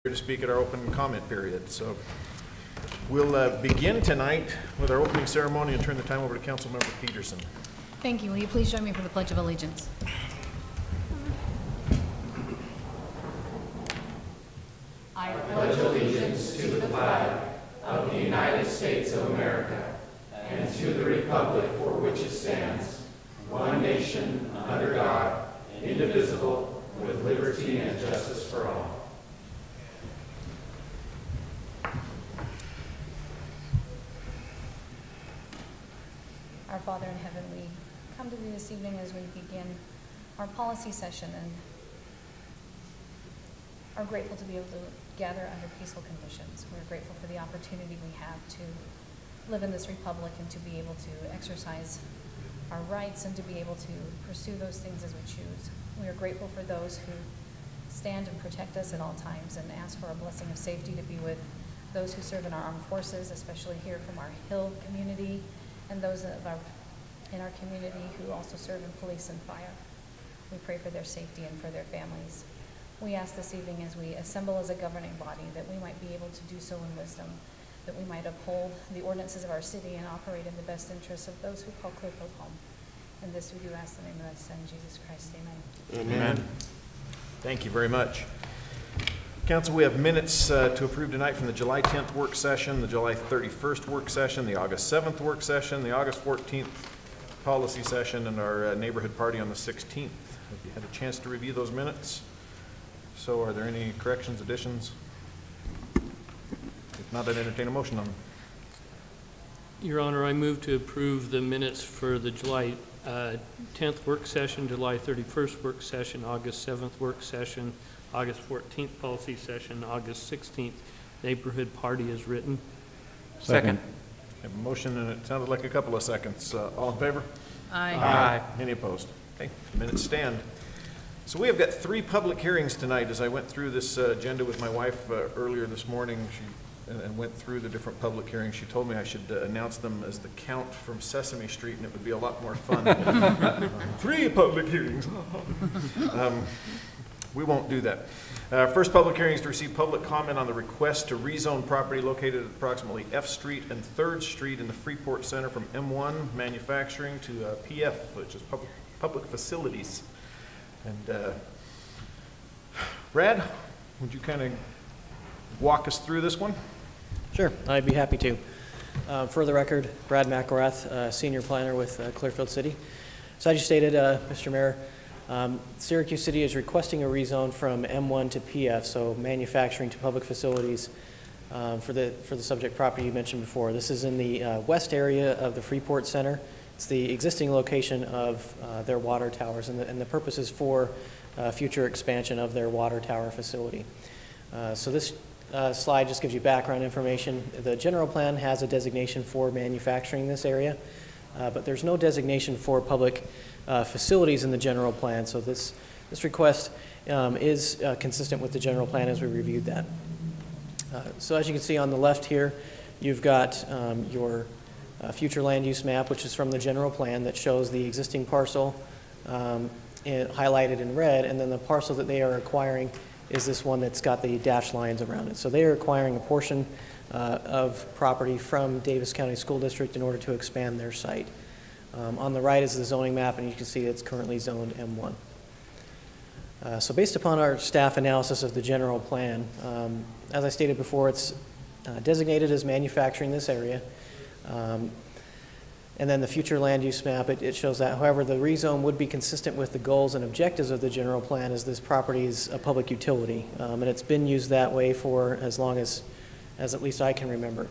to speak at our open comment period. So we'll begin tonight with our opening ceremony and turn the time over to Councilmember Peterson. Thank you. Will you please join me for the Pledge of Allegiance? I pledge allegiance to the flag of the United States of America and to the republic for which it stands, one nation, under God, indivisible, with liberty and justice for all. Our Father in heaven, we come to thee this evening as we begin our policy session and are grateful to be able to gather under peaceful conditions. We're grateful for the opportunity we have to live in this republic and to be able to exercise our rights and to be able to pursue those things as we choose. We are grateful for those who stand and protect us at all times and ask for a blessing of safety to be with those who serve in our armed forces, especially here from our Hill community, and those in our community who also serve in police and fire. We pray for their safety and for their families. We ask this evening as we assemble as a governing body that we might be able to do so in wisdom, that we might uphold the ordinances of our city and operate in the best interests of those who call Clearfield home. And this we do ask in the name of thy Son, Jesus Christ. Amen. Amen. Thank you very much. Council, we have minutes to approve tonight from the July 10th work session, the July 31st work session, the August 7th work session, the August 14th policy session, and our neighborhood party on the 16th. Have you had a chance to review those minutes? If so, are there any corrections, additions? If not, I'd entertain a motion on them. Your Honor, I move to approve the minutes for the July 10th work session, July 31st work session, August 7th work session, August 14th policy session, August 16th neighborhood party as written. Second. I have a motion, and it sounded like a couple of seconds. All in favor? Aye. Aye. Any opposed? Okay, the minutes stand. So we have got 3 public hearings tonight. As I went through this agenda with my wife earlier this morning, and went through the different public hearings, she told me I should announce them as the count from Sesame Street, and it would be a lot more fun. 3 public hearings. We won't do that. First public hearing is to receive public comment on the request to rezone property located at approximately F Street and 3rd Street in the Freeport Center from M1 manufacturing to PF, which is public facilities. And Brad, would you kind of walk us through this one? Sure, I'd be happy to. For the record, Brad McElrath, Senior Planner with Clearfield City. So as you stated, Mr. Mayor, Syracuse City is requesting a rezone from M1 to PF, so manufacturing to public facilities, for the subject property you mentioned before. This is in the west area of the Freeport Center. It's the existing location of their water towers, and the purpose is for future expansion of their water tower facility. So this slide just gives you background information. The general plan has a designation for manufacturing in this area, but there's no designation for public facilities in the general plan. So this request is consistent with the general plan as we reviewed that. So as you can see on the left here, you've got your future land use map, which is from the general plan that shows the existing parcel highlighted in red, and then the parcel that they are acquiring is this one that's got the dashed lines around it. So they are acquiring a portion of property from Davis County School District in order to expand their site. On the right is the zoning map, and you can see it's currently zoned M1. So based upon our staff analysis of the general plan, as I stated before, it's designated as manufacturing this area. And then the future land use map, it shows that. However, the rezone would be consistent with the goals and objectives of the general plan, as this property is a public utility. And it's been used that way for as long as at least I can remember.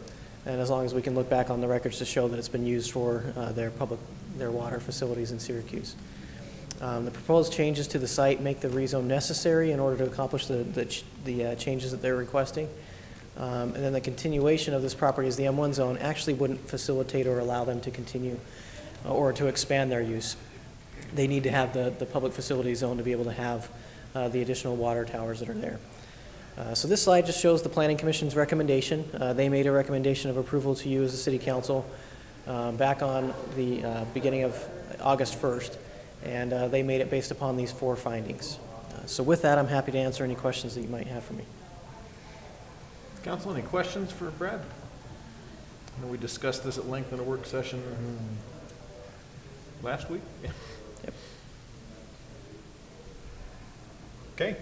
And as long as we can look back on the records to show that it's been used for their water facilities in Syracuse. The proposed changes to the site make the rezone necessary in order to accomplish the changes that they're requesting. And then the continuation of this property as the M1 zone actually wouldn't facilitate or allow them to continue or to expand their use. They need to have the public facility zone to be able to have the additional water towers that are there. So this slide just shows the Planning Commission's recommendation. They made a recommendation of approval to you as the City Council back on the beginning of August 1st, and they made it based upon these 4 findings. So with that, I'm happy to answer any questions that you might have for me. Council, any questions for Brad? I know we discussed this at length in a work session last week. Yeah. Yep. Okay,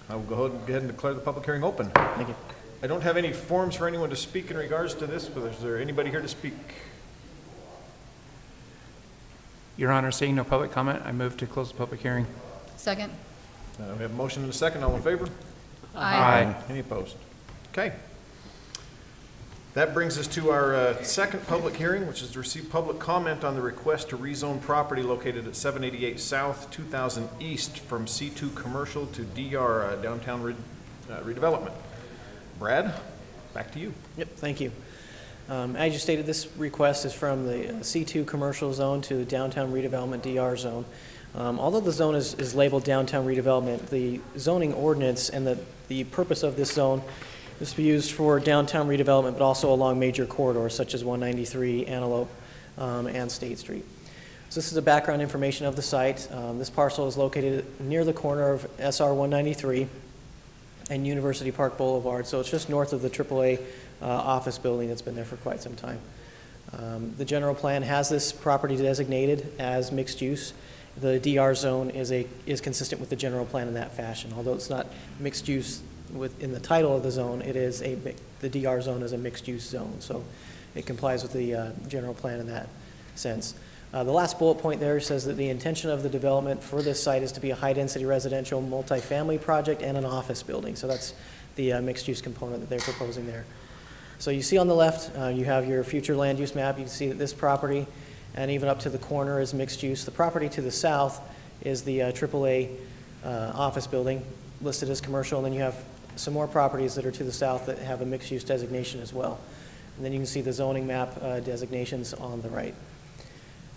I will go ahead and declare the public hearing open. Thank you. I don't have any forms for anyone to speak in regards to this, but is there anybody here to speak? Your Honor, seeing no public comment, I move to close the public hearing. Second. We have a motion and a second. All in favor? Aye. Any opposed? Okay. That brings us to our second public hearing, which is to receive public comment on the request to rezone property located at 788 South, 2000 East from C2 Commercial to DR Downtown Redevelopment. Brad, back to you. Yep, thank you. As you stated, this request is from the C2 Commercial Zone to Downtown Redevelopment DR Zone. Although the zone is labeled Downtown Redevelopment, the zoning ordinance and the purpose of this zone is to be used for downtown redevelopment, but also along major corridors such as 193, Antelope, and State Street. So this is the background information of the site. This parcel is located near the corner of SR 193 and University Park Boulevard, so it's just north of the AAA office building that's been there for quite some time. The general plan has this property designated as mixed use. The DR zone is consistent with the general plan in that fashion. Although it's not mixed use in the title of the zone, the DR zone is a mixed use zone, so it complies with the general plan in that sense. The last bullet point there says that the intention of the development for this site is to be a high-density residential multifamily project and an office building. So that's the mixed-use component that they're proposing there. So you see on the left, you have your future land use map. You can see that this property and even up to the corner is mixed use. The property to the south is the AAA office building listed as commercial, and then you have some more properties that are to the south that have a mixed-use designation as well. And then you can see the zoning map designations on the right.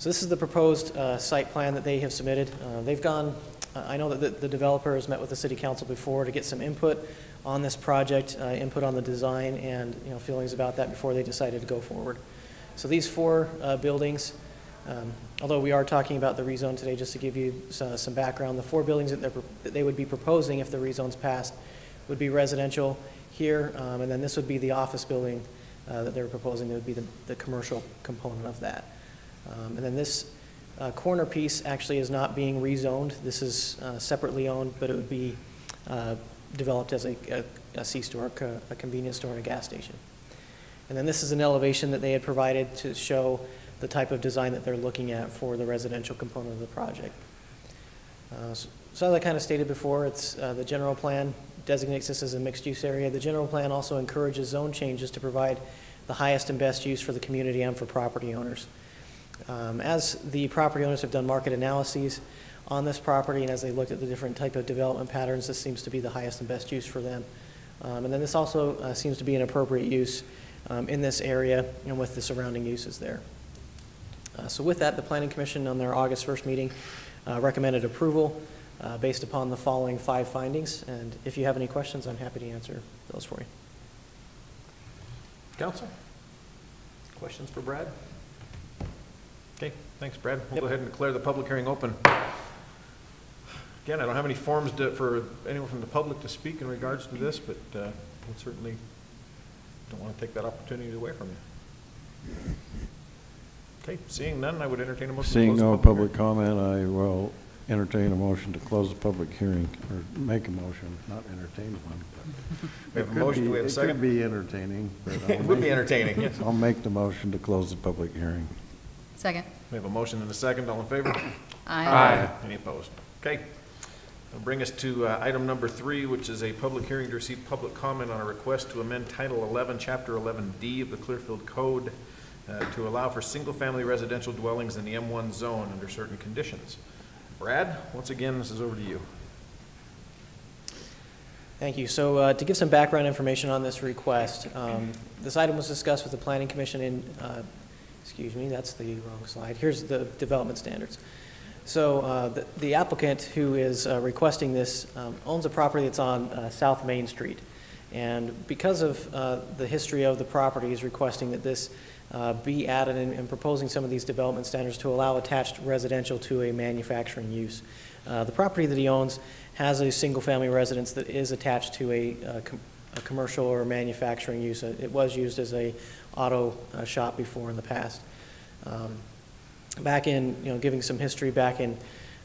So this is the proposed site plan that they have submitted. I know that the developer has met with the city council before to get some input on this project, input on the design and feelings about that before they decided to go forward. So these four buildings, although we are talking about the rezone today, just to give you some background, the four buildings that they would be proposing if the rezone's passed would be residential here, and then this would be the office building that they're proposing. That would be the commercial component of that. And then this corner piece actually is not being rezoned. This is separately owned, but it would be developed as a C-store, a convenience store and a gas station. And then this is an elevation that they had provided to show the type of design that they're looking at for the residential component of the project. So as I kind of stated before, it's the general plan designates this as a mixed-use area. The general plan also encourages zone changes to provide the highest and best use for the community and for property owners. As the property owners have done market analyses on this property and as they looked at the different type of development patterns, this seems to be the highest and best use for them. And then this also seems to be an appropriate use in this area and with the surrounding uses there. So with that, the Planning Commission on their August 1st meeting recommended approval based upon the following 5 findings. And if you have any questions, I'm happy to answer those for you. Council? Questions for Brad? Okay, thanks, Brad. We'll go ahead and declare the public hearing open. Again, I don't have any forms for anyone from the public to speak in regards to this, but we certainly don't want to take that opportunity away from you. Okay, seeing none, I would entertain a motion to Seeing close the no public public comment, I will entertain a motion to close the public hearing, or make a motion, not entertain one. We have a motion, do we have a second? It could be entertaining, but It would be entertaining, yes. I'll make the motion to close the public hearing. Second. We have a motion and a second. All in favor? Aye. Any opposed? Okay. That'll bring us to item number 3, which is a public hearing to receive public comment on a request to amend Title 11, Chapter 11D of the Clearfield Code to allow for single-family residential dwellings in the M1 zone under certain conditions. Brad, once again, this is over to you. Thank you. So to give some background information on this request, this item was discussed with the Planning Commission in, excuse me, that's the wrong slide. Here's the development standards. So the applicant who is requesting this owns a property that's on South Main Street. And because of the history of the property, he's requesting that this be added and proposing some of these development standards to allow attached residential to a manufacturing use. The property that he owns has a single-family residence that is attached to a commercial or manufacturing use. It was used as a auto shop before in the past. Back in, giving some history, back in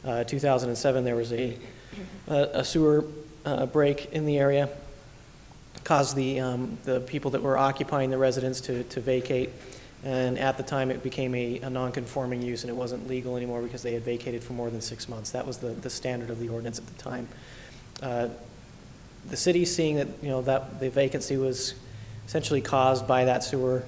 2007, there was a sewer break in the area, caused the people that were occupying the residence to vacate, and at the time it became a non-conforming use, and it wasn't legal anymore because they had vacated for more than 6 months. That was the standard of the ordinance at the time. The city, seeing that that the vacancy was essentially caused by that sewer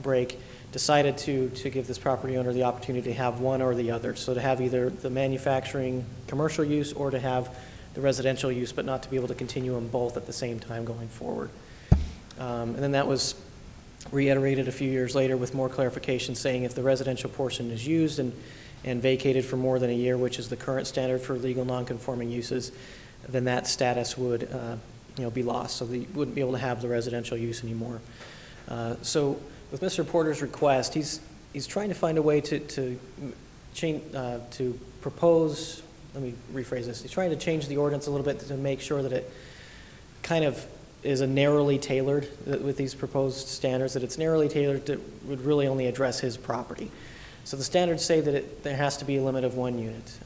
break, decided to give this property owner the opportunity to have one or the other. So to have either the manufacturing commercial use or to have the residential use, but not to be able to continue them both at the same time going forward. And then that was reiterated a few years later with more clarification, saying if the residential portion is used and vacated for more than a year, which is the current standard for legal non-conforming uses, then that status would be lost. So they wouldn't be able to have the residential use anymore. So with Mr. Porter's request, he's trying to find a way to change, to propose, let me rephrase this, he's trying to change the ordinance a little bit to make sure that it kind of is a narrowly tailored, with these proposed standards, that it's narrowly tailored that would really only address his property. So the standards say that there has to be a limit of 1 unit.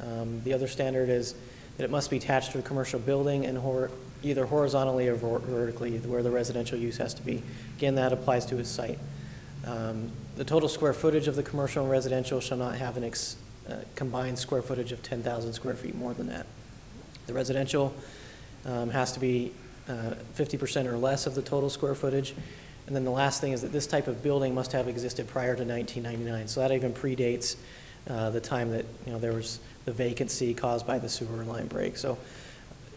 The other standard is that it must be attached to a commercial building and either horizontally or vertically, where the residential use has to be. Again, that applies to his site. The total square footage of the commercial and residential shall not have an combined square footage of 10,000 square feet more than that. The residential has to be 50% or less of the total square footage. And then the last thing is that this type of building must have existed prior to 1999. So that even predates the time that there was the vacancy caused by the sewer line break. So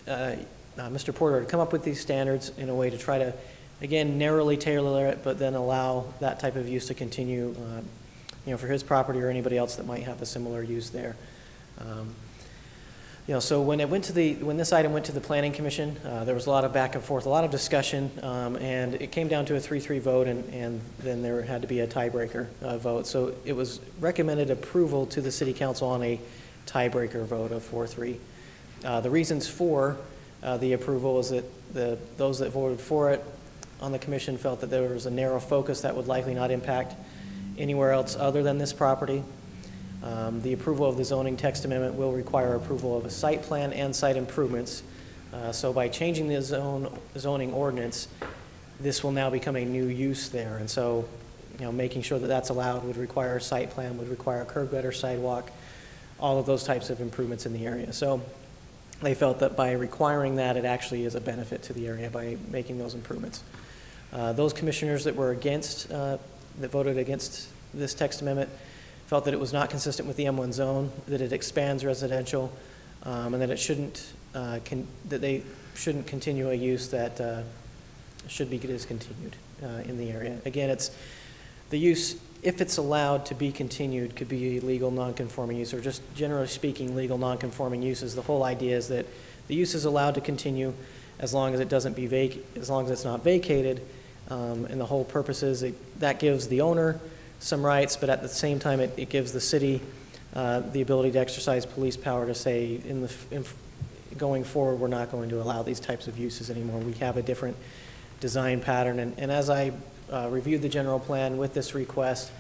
Mr. Porter had come up with these standards in a way to try to, again, narrowly tailor it, but then allow that type of use to continue, for his property or anybody else that might have a similar use there. So when this item went to the Planning Commission, there was a lot of back and forth, a lot of discussion, and it came down to a 3-3 vote, and then there had to be a tiebreaker vote. So it was recommended approval to the City Council on a tiebreaker vote of 4-3. The reasons for the approval is that those that voted for it on the commission felt that there was a narrow focus that would likely not impact anywhere else other than this property. The approval of the zoning text amendment will require approval of a site plan and site improvements. So by changing the zoning ordinance, this will now become a new use there. And so, making sure that that's allowed would require a site plan, would require a curb gutter, sidewalk, all of those types of improvements in the area. So they felt that by requiring that, it actually is a benefit to the area by making those improvements. Those commissioners that were against, that voted against this text amendment, felt that it was not consistent with the M1 zone, that it expands residential, and that it shouldn't, that they shouldn't continue a use that should be discontinued in the area. Again, it's the use, if it's allowed to be continued, could be legal non-conforming use, or just generally speaking, legal non-conforming uses. The whole idea is that the use is allowed to continue as long as it doesn't be as long as it's not vacated, and the whole purpose is that gives the owner some rights, but at the same time, it gives the city the ability to exercise police power to say, going forward, we're not going to allow these types of uses anymore. We have a different design pattern, and as I reviewed the general plan with this request,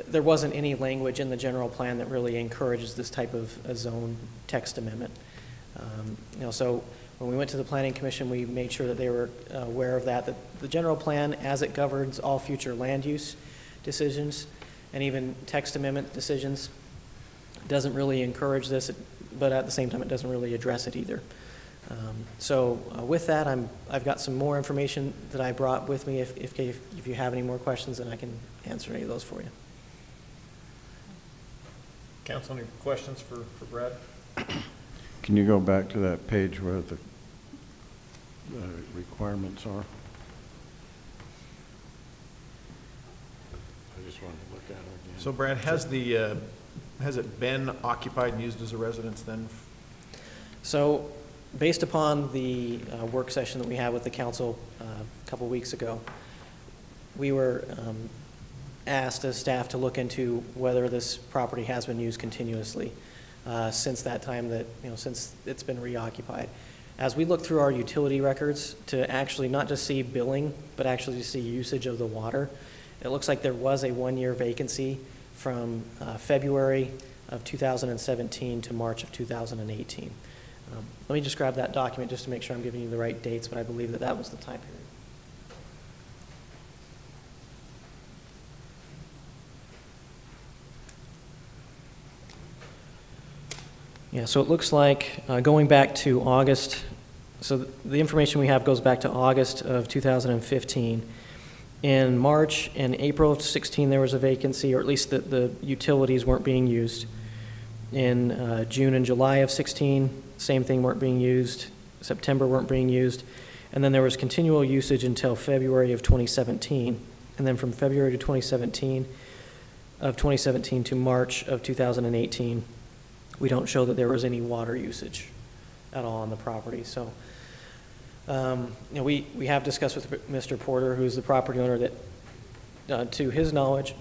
there wasn't any language in the general plan that really encourages this type of a zone text amendment. So when we went to the Planning Commission, we made sure that they were aware of that the general plan, as it governs all future land use decisions and even text amendment decisions, doesn't really encourage this, but at the same time, it doesn't really address it either. So with that, I've got some more information that I brought with me. If you have any more questions, then I can answer any of those for you. Council, any questions for Brad? Can you go back to that page where the requirements are? I just wanted to look at it again. So Brad, has it been occupied and used as a residence then? So based upon the work session that we had with the council a couple weeks ago, we were asked as staff to look into whether this property has been used continuously since that time, that since it's been reoccupied. As we look through our utility records to actually not just see billing, but actually to see usage of the water, it looks like there was a one-year vacancy from February of 2017 to March of 2018. Let me just grab that document just to make sure I'm giving you the right dates, but I believe that that was the time period. Yeah, so it looks like going back to August, so the information we have goes back to August of 2015. In March and April of 16, there was a vacancy, or at least the utilities weren't being used. In June and July of 16, same thing, weren't being used. September weren't being used. And then there was continual usage until February of 2017. And then from February to 2017 to March of 2018, we don't show that there was any water usage at all on the property. So, we have discussed with Mr. Porter, who's the property owner, that to his knowledge,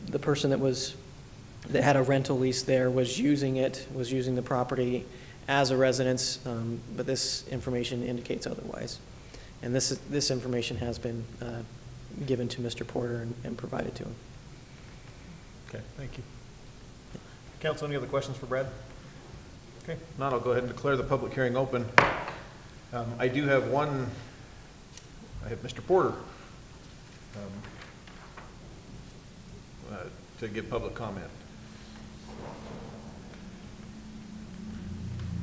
the person that had a rental lease there was using the property as a residence, but this information indicates otherwise. And this information has been given to Mr. Porter and provided to him. Okay, thank you. Council, any other questions for Brad? Okay, if not, I'll go ahead and declare the public hearing open. I do have I have Mr. Porter to give public comment.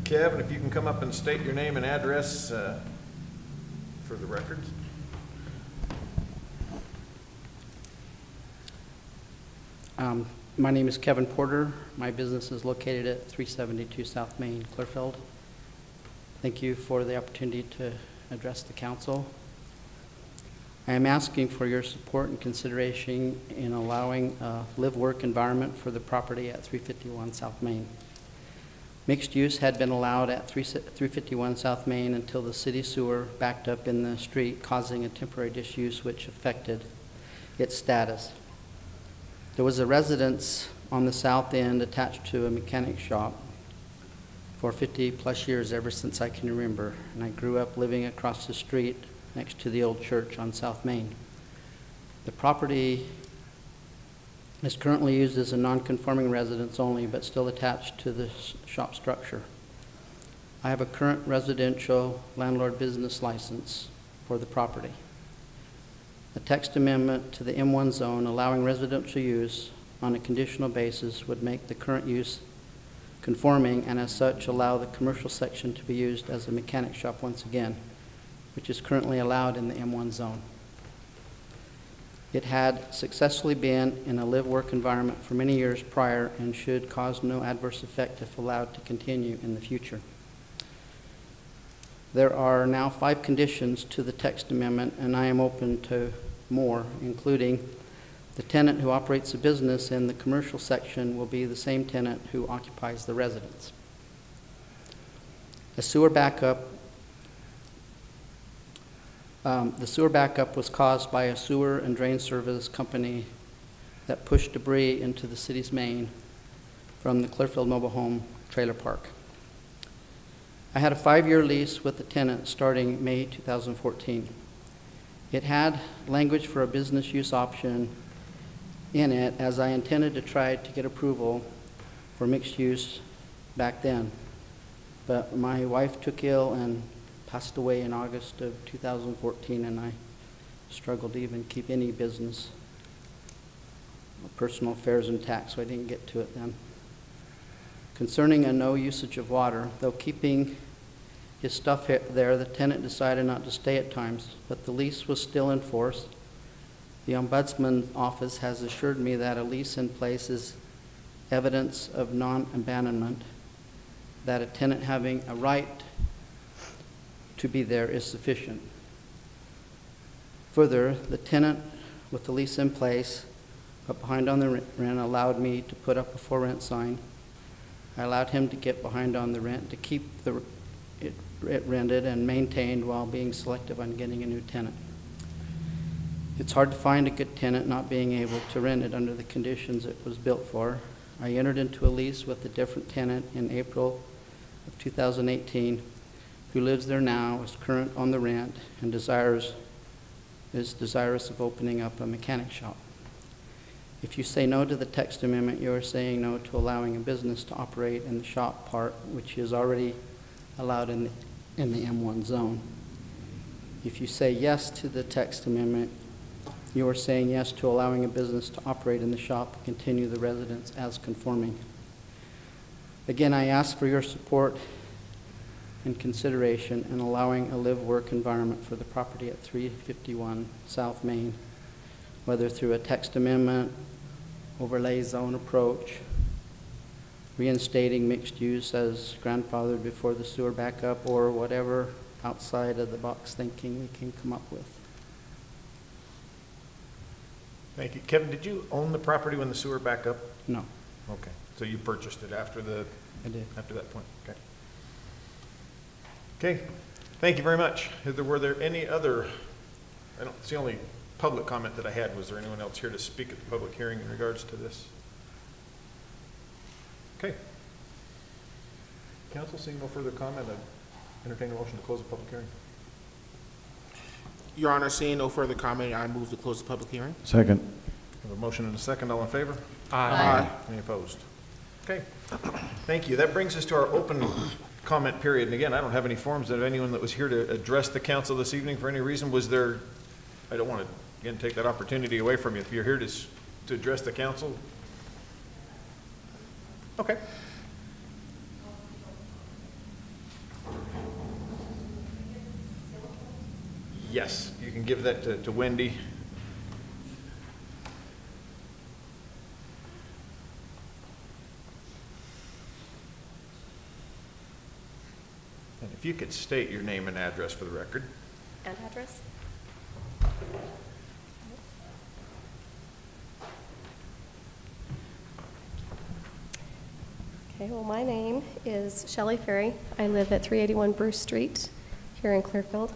Kevin, if you can come up and state your name and address for the record. My name is Kevin Porter. My business is located at 372 South Main, Clearfield. Thank you for the opportunity to address the council. I am asking for your support and consideration in allowing a live-work environment for the property at 351 South Main. Mixed use had been allowed at 351 South Main until the city sewer backed up in the street, causing a temporary disuse which affected its status. There was a residence on the south end attached to a mechanic shop for 50-plus years, ever since I can remember, and I grew up living across the street next to the old church on South Main. The property is currently used as a non-conforming residence only, but still attached to the shop structure. I have a current residential landlord business license for the property. A text amendment to the M1 zone allowing residential use on a conditional basis would make the current use conforming, and as such allow the commercial section to be used as a mechanic shop once again, which is currently allowed in the M1 zone. It had successfully been in a live-work environment for many years prior and should cause no adverse effect if allowed to continue in the future. There are now 5 conditions to the text amendment, and I am open to more, including the tenant who operates a business in the commercial section will be the same tenant who occupies the residence. A sewer backup. The sewer backup was caused by a sewer and drain service company that pushed debris into the city's main from the Clearfield mobile home trailer park. I had a 5-year lease with the tenant starting May 2014. It had language for a business use option in it, as I intended to try to get approval for mixed use back then. But my wife took ill and passed away in August of 2014, and I struggled to even keep any business, personal affairs intact, so I didn't get to it then. Concerning a no usage of water, though keeping his stuff there, the tenant decided not to stay at times, but the lease was still in force. The Ombudsman's office has assured me that a lease in place is evidence of non-abandonment, that a tenant having a right to be there is sufficient. Further, the tenant with the lease in place but behind on the rent allowed me to put up a for rent sign. I allowed him to get behind on the rent to keep it rented and maintained while being selective on getting a new tenant. It's hard to find a good tenant not being able to rent it under the conditions it was built for. I entered into a lease with a different tenant in April of 2018 who lives there now, is current on the rent, and is desirous of opening up a mechanic shop. If you say no to the text amendment, you are saying no to allowing a business to operate in the shop part, which is already allowed in the M1 zone. If you say yes to the text amendment, you are saying yes to allowing a business to operate in the shop and continue the residence as conforming. Again, I ask for your support and consideration in allowing a live-work environment for the property at 351 South Main, whether through a text amendment, overlay zone approach, reinstating mixed use as grandfathered before the sewer backup, or whatever outside of the box thinking we can come up with. Thank you. Kevin, did you own the property when the sewer backed up? No, Okay, so you purchased it after I did. that point? Okay. Okay, thank you very much. Were there any other, it's the only public comment that I had. Was there anyone else here to speak at the public hearing in regards to this? Okay. Council, seeing no further comment, I entertain a motion to close the public hearing. Your Honor, seeing no further comment, I move to close the public hearing. Second. We have a motion and a second. All in favor? Aye. Any opposed? Okay, thank you. That brings us to our open comment period. And again, I don't have any forms of anyone that was here to address the council this evening for any reason. Was there, I don't want to, again, take that opportunity away from you. If you're here to address the council. Okay. Yes, you can give that to Wendy. And if you could state your name and address for the record. And address? Okay, well, my name is Shelley Ferry. I live at 381 Bruce Street here in Clearfield.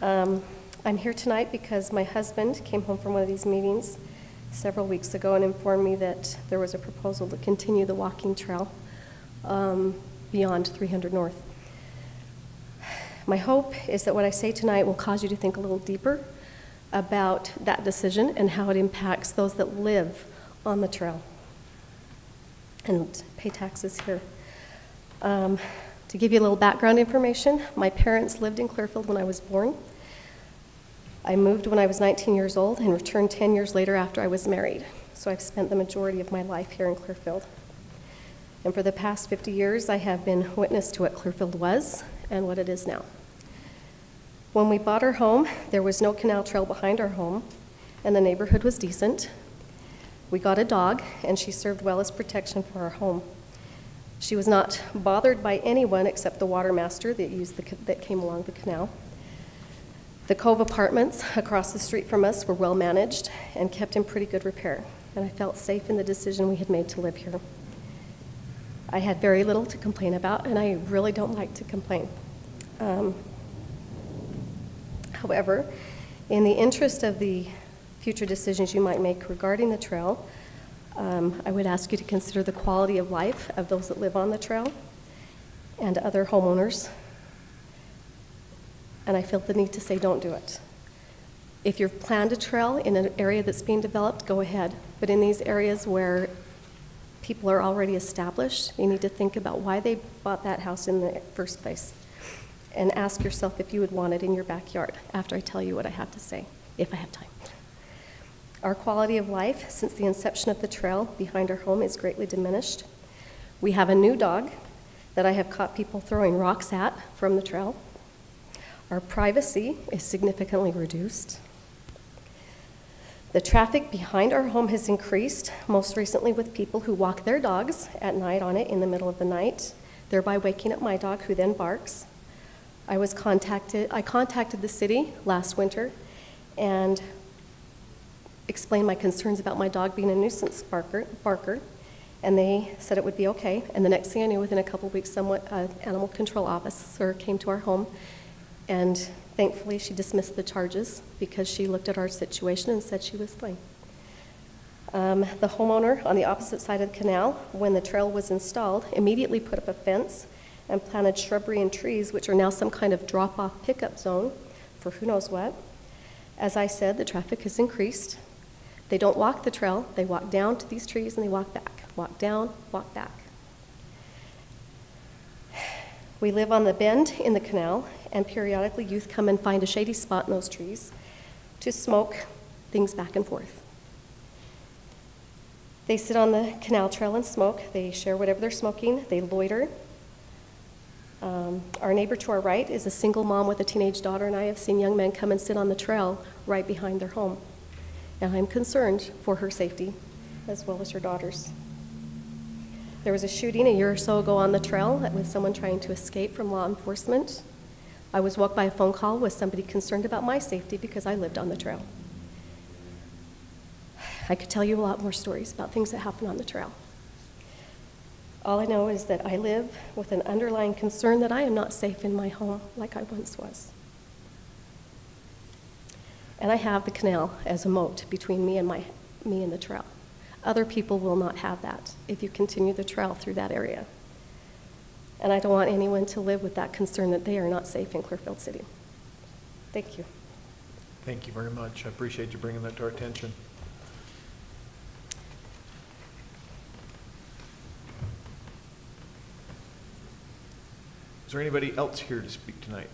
I'm here tonight because my husband came home from one of these meetings several weeks ago and informed me that there was a proposal to continue the walking trail beyond 300 North. My hope is that what I say tonight will cause you to think a little deeper about that decision and how it impacts those that live on the trail and pay taxes here. To give you a little background information, my parents lived in Clearfield when I was born. I moved when I was 19 years old and returned 10 years later after I was married. So I've spent the majority of my life here in Clearfield. And for the past 50 years, I have been witness to what Clearfield was and what it is now. When we bought our home, there was no canal trail behind our home, and the neighborhood was decent. We got a dog, and she served well as protection for our home. She was not bothered by anyone except the water master that came along the canal. The Cove apartments across the street from us were well managed and kept in pretty good repair, and I felt safe in the decision we had made to live here. I had very little to complain about, and I really don't like to complain. However, in the interest of the future decisions you might make regarding the trail, I would ask you to consider the quality of life of those that live on the trail and other homeowners. And I feel the need to say don't do it. If you've planned a trail in an area that's being developed, go ahead. But in these areas where people are already established, you need to think about why they bought that house in the first place and ask yourself if you would want it in your backyard after I tell you what I have to say, if I have time. Our quality of life since the inception of the trail behind our home is greatly diminished. We have a new dog that I have caught people throwing rocks at from the trail. Our privacy is significantly reduced. The traffic behind our home has increased, most recently with people who walk their dogs at night on it in the middle of the night, thereby waking up my dog, who then barks. I contacted the city last winter and explained my concerns about my dog being a nuisance barker, and they said it would be okay. And the next thing I knew, within a couple of weeks, an animal control officer came to our home, and thankfully she dismissed the charges because she looked at our situation and said she was fine. The homeowner on the opposite side of the canal, when the trail was installed, immediately put up a fence and planted shrubbery and trees, which are now some kind of drop-off pickup zone for who knows what. As I said, the traffic has increased. They don't walk the trail. They walk down to these trees and they walk back. Walk down, walk back. We live on the bend in the canal, and periodically youth come and find a shady spot in those trees to smoke things back and forth. They sit on the canal trail and smoke. They share whatever they're smoking. They loiter. Our neighbor to our right is a single mom with a teenage daughter, and I have seen young men come and sit on the trail right behind their home. And I'm concerned for her safety as well as her daughter's. There was a shooting a year or so ago on the trail with someone trying to escape from law enforcement. I was woke by a phone call with somebody concerned about my safety because I lived on the trail. I could tell you a lot more stories about things that happen on the trail. All I know is that I live with an underlying concern that I am not safe in my home like I once was. And I have the canal as a moat between me and the trail. Other people will not have that if you continue the trail through that area. And I don't want anyone to live with that concern that they are not safe in Clearfield City. Thank you. Thank you very much. I appreciate you bringing that to our attention. Is there anybody else here to speak tonight?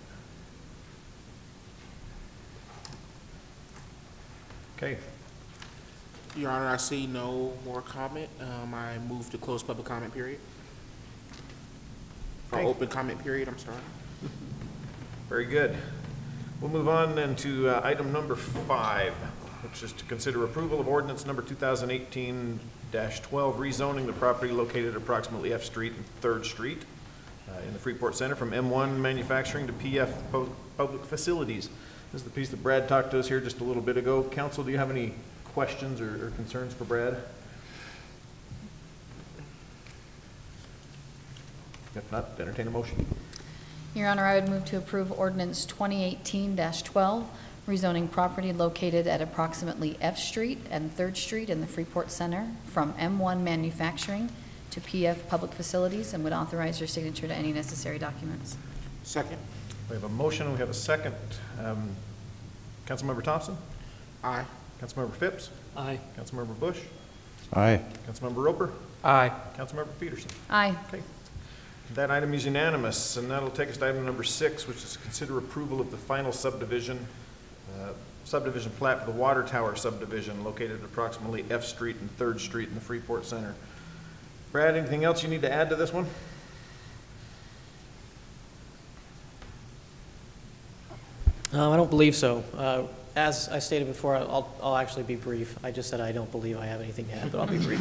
Okay. Your Honor, I see no more comment. I move to close public comment period. Or Okay. open comment period, I'm sorry. Very good. We'll move on then to item number 5, which is to consider approval of ordinance number 2018-12, rezoning the property located at approximately F Street and 3rd Street in the Freeport Center from M1 Manufacturing to PF Public Facilities. This is the piece that Brad talked to us here just a little bit ago. Council, do you have any questions or concerns for Brad? If not, entertain a motion. Your Honor, I would move to approve ordinance 2018-12, rezoning property located at approximately F Street and 3rd Street in the Freeport Center from M1 Manufacturing to PF Public Facilities, and would authorize your signature to any necessary documents. Second. We have a motion, we have a second. Councilmember Thompson? Aye. Councilmember Phipps? Aye. Councilmember Bush? Aye. Councilmember Roper? Aye. Councilmember Peterson? Aye. Okay. That item is unanimous, and that'll take us to item number 6, which is to consider approval of the final subdivision plat for the Water Tower subdivision located at approximately F Street and 3rd Street in the Freeport Center. Brad, anything else you need to add to this one? I don't believe so. As I stated before, I'll actually be brief. I just said I don't believe I have anything to add, but I'll be brief.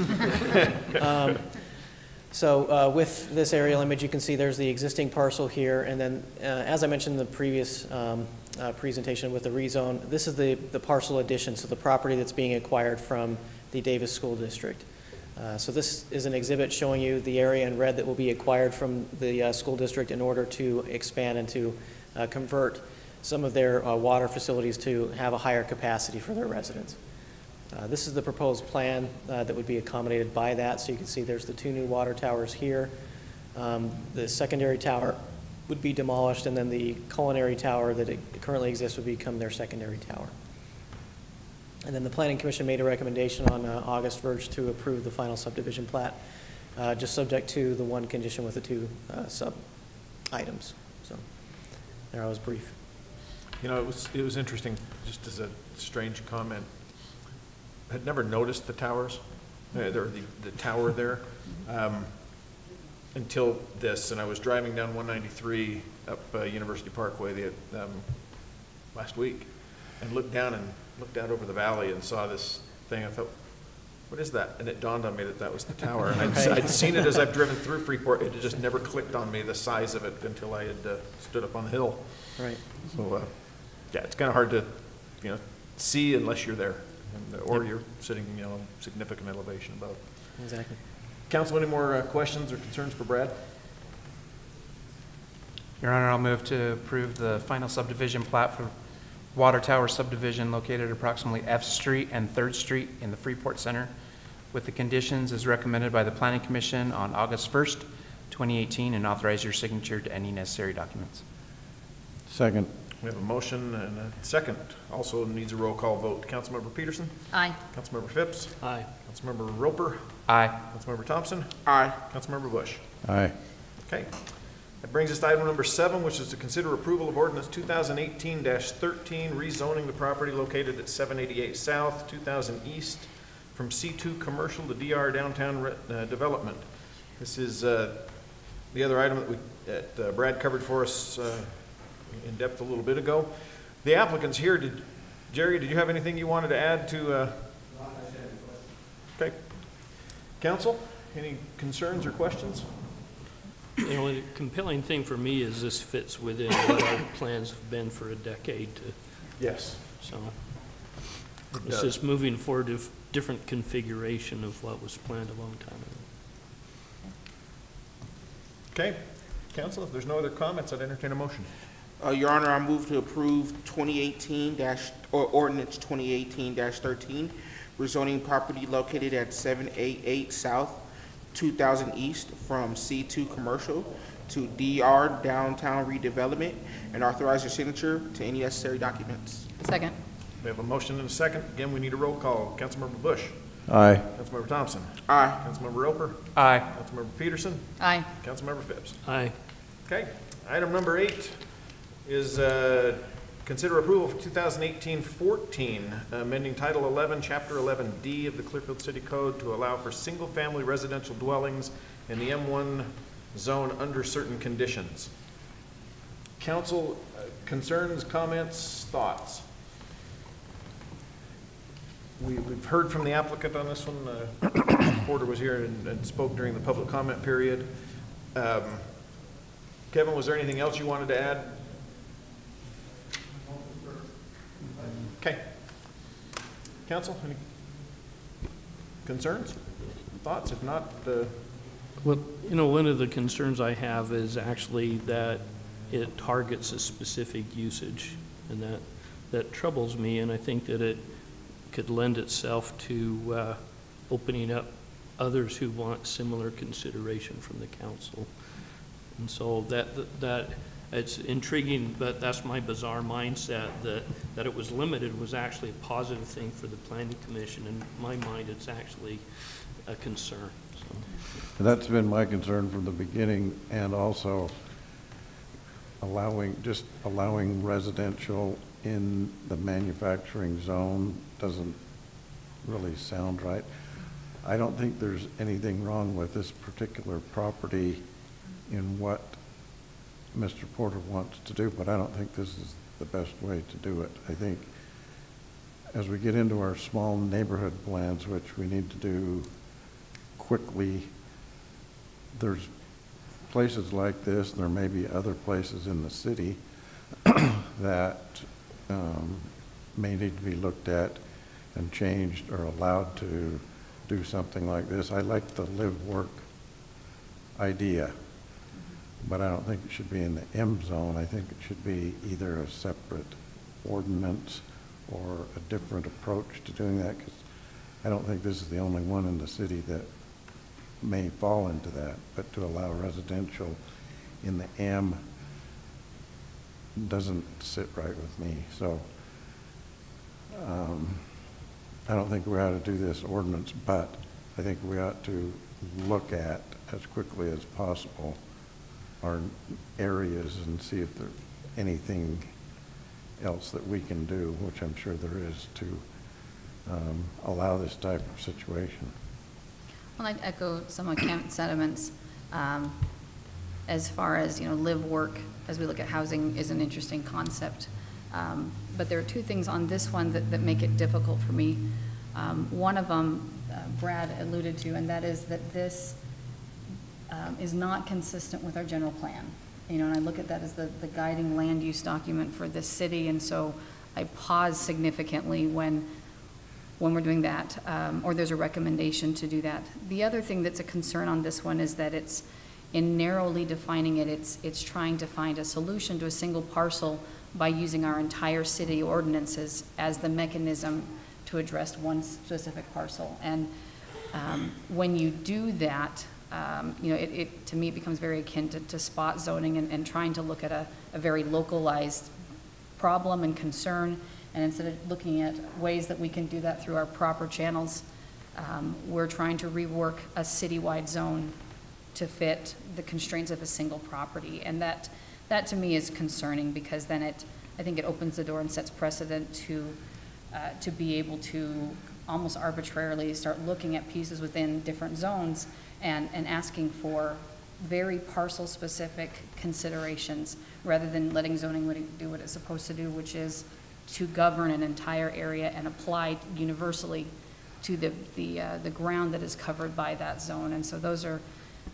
So with this aerial image, you can see there's the existing parcel here, and then as I mentioned in the previous presentation with the rezone, this is the parcel addition, so the property that's being acquired from the Davis School District. So this is an exhibit showing you the area in red that will be acquired from the school district in order to expand and to convert some of their water facilities to have a higher capacity for their residents. This is the proposed plan that would be accommodated by that. So you can see there's the 2 new water towers here. The secondary tower would be demolished, and then the culinary tower that currently exists would become their secondary tower. And then the Planning Commission made a recommendation on August 1st to approve the final subdivision plat, just subject to the one condition with the 2 sub-items. So there, I was brief. You know, it was interesting, just as a strange comment. I had never noticed the towers, the tower there, until this, and I was driving down 193 up University Parkway last week, and looked out over the valley and saw this thing. I thought, what is that? And it dawned on me that that was the tower. And I'd seen it as I've driven through Freeport. It had just never clicked on me, the size of it, until I had stood up on the hill. Right. So, yeah, it's kind of hard to, see unless you're there, or you're sitting, significant elevation above. Exactly. Council, any more questions or concerns for Brad? Your Honor, I'll move to approve the final subdivision plat for Water Tower subdivision located at approximately F Street and 3rd Street in the Freeport Center with the conditions as recommended by the Planning Commission on August 1st 2018, and authorize your signature to any necessary documents. Second. We have a motion and a second. Also needs a roll call vote. Councilmember Peterson? Aye. Councilmember Phipps? Aye. Councilmember Roper? Aye. Councilmember Thompson? Aye. Councilmember Bush? Aye. Okay. That brings us to item number 7, which is to consider approval of ordinance 2018-13, rezoning the property located at 788 South, 2000 East, from C2 Commercial to DR Downtown Development. This is the other item that Brad covered for us in depth a little bit ago. The applicant's here. Jerry, did you have anything you wanted to add to? Okay. Council, any concerns or questions? You know, the compelling thing for me is this fits within what our plans have been for a decade. Yes. So It it's does. just moving forward to different configuration of what was planned a long time ago. Okay. Council, if there's no other comments, I'd entertain a motion. Your Honor, I move to approve ordinance 2018-13, rezoning property located at 788 South, 2000 East, from C2 Commercial to DR Downtown Redevelopment, and authorize your signature to any necessary documents. Second. We have a motion and a second. Again, we need a roll call. Councilmember Bush? Aye. Councilmember Thompson? Aye. Councilmember Roper? Aye. Councilmember Peterson? Aye. Councilmember Phipps? Aye. Okay. Item number 8 is consider approval for 2018-14, amending Title 11, Chapter 11D of the Clearfield City Code to allow for single-family residential dwellings in the M1 zone under certain conditions. Council, concerns, comments, thoughts? We've heard from the applicant on this one. Porter was here and spoke during the public comment period. Kevin, was there anything else you wanted to add? Okay. Council, any concerns, thoughts? If not, Well, you know, one of the concerns I have is actually that it targets a specific usage, and that troubles me, and I think that it could lend itself to opening up others who want similar consideration from the council. And so that it's intriguing, but that's my bizarre mindset, that it was limited was actually a positive thing for the planning commission. In my mind, it's actually a concern. So. That's been my concern from the beginning, and also allowing residential in the manufacturing zone doesn't really sound right. I don't think there's anything wrong with this particular property in what Mr. Porter wants to do, but I don't think this is the best way to do it. I think as we get into our small neighborhood plans, which we need to do quickly, there's places like this, and there may be other places in the city that may need to be looked at and changed or allowed to do something like this. I like the live-work idea, but I don't think it should be in the M zone. I think it should be either a separate ordinance or a different approach to doing that, because I don't think this is the only one in the city that may fall into that. But to allow residential in the M doesn't sit right with me. So I don't think we ought to do this ordinance, but I think we ought to look at, as quickly as possible, our areas and see if there's anything else that we can do, which I'm sure there is, to allow this type of situation. Well, I'd echo some of Kent's sentiments. As far as, live, work, as we look at housing, is an interesting concept. But there are two things on this one that make it difficult for me. One of them, Brad alluded to, and that is that this is not consistent with our general plan. And I look at that as the guiding land use document for this city, and so I pause significantly when we're doing that, or there's a recommendation to do that. The other thing that's a concern on this one is that it's, in narrowly defining it, it's trying to find a solution to a single parcel by using our entire city ordinances as the mechanism to address one specific parcel. And when you do that, You know, to me, it becomes very akin to spot zoning and trying to look at a very localized problem and concern. And instead of looking at ways that we can do that through our proper channels, we're trying to rework a citywide zone to fit the constraints of a single property. And that to me is concerning, because then I think it opens the door and sets precedent to be able to almost arbitrarily start looking at pieces within different zones and asking for very parcel-specific considerations, rather than letting zoning do what it's supposed to do, which is to govern an entire area and apply universally to the ground that is covered by that zone. And so those are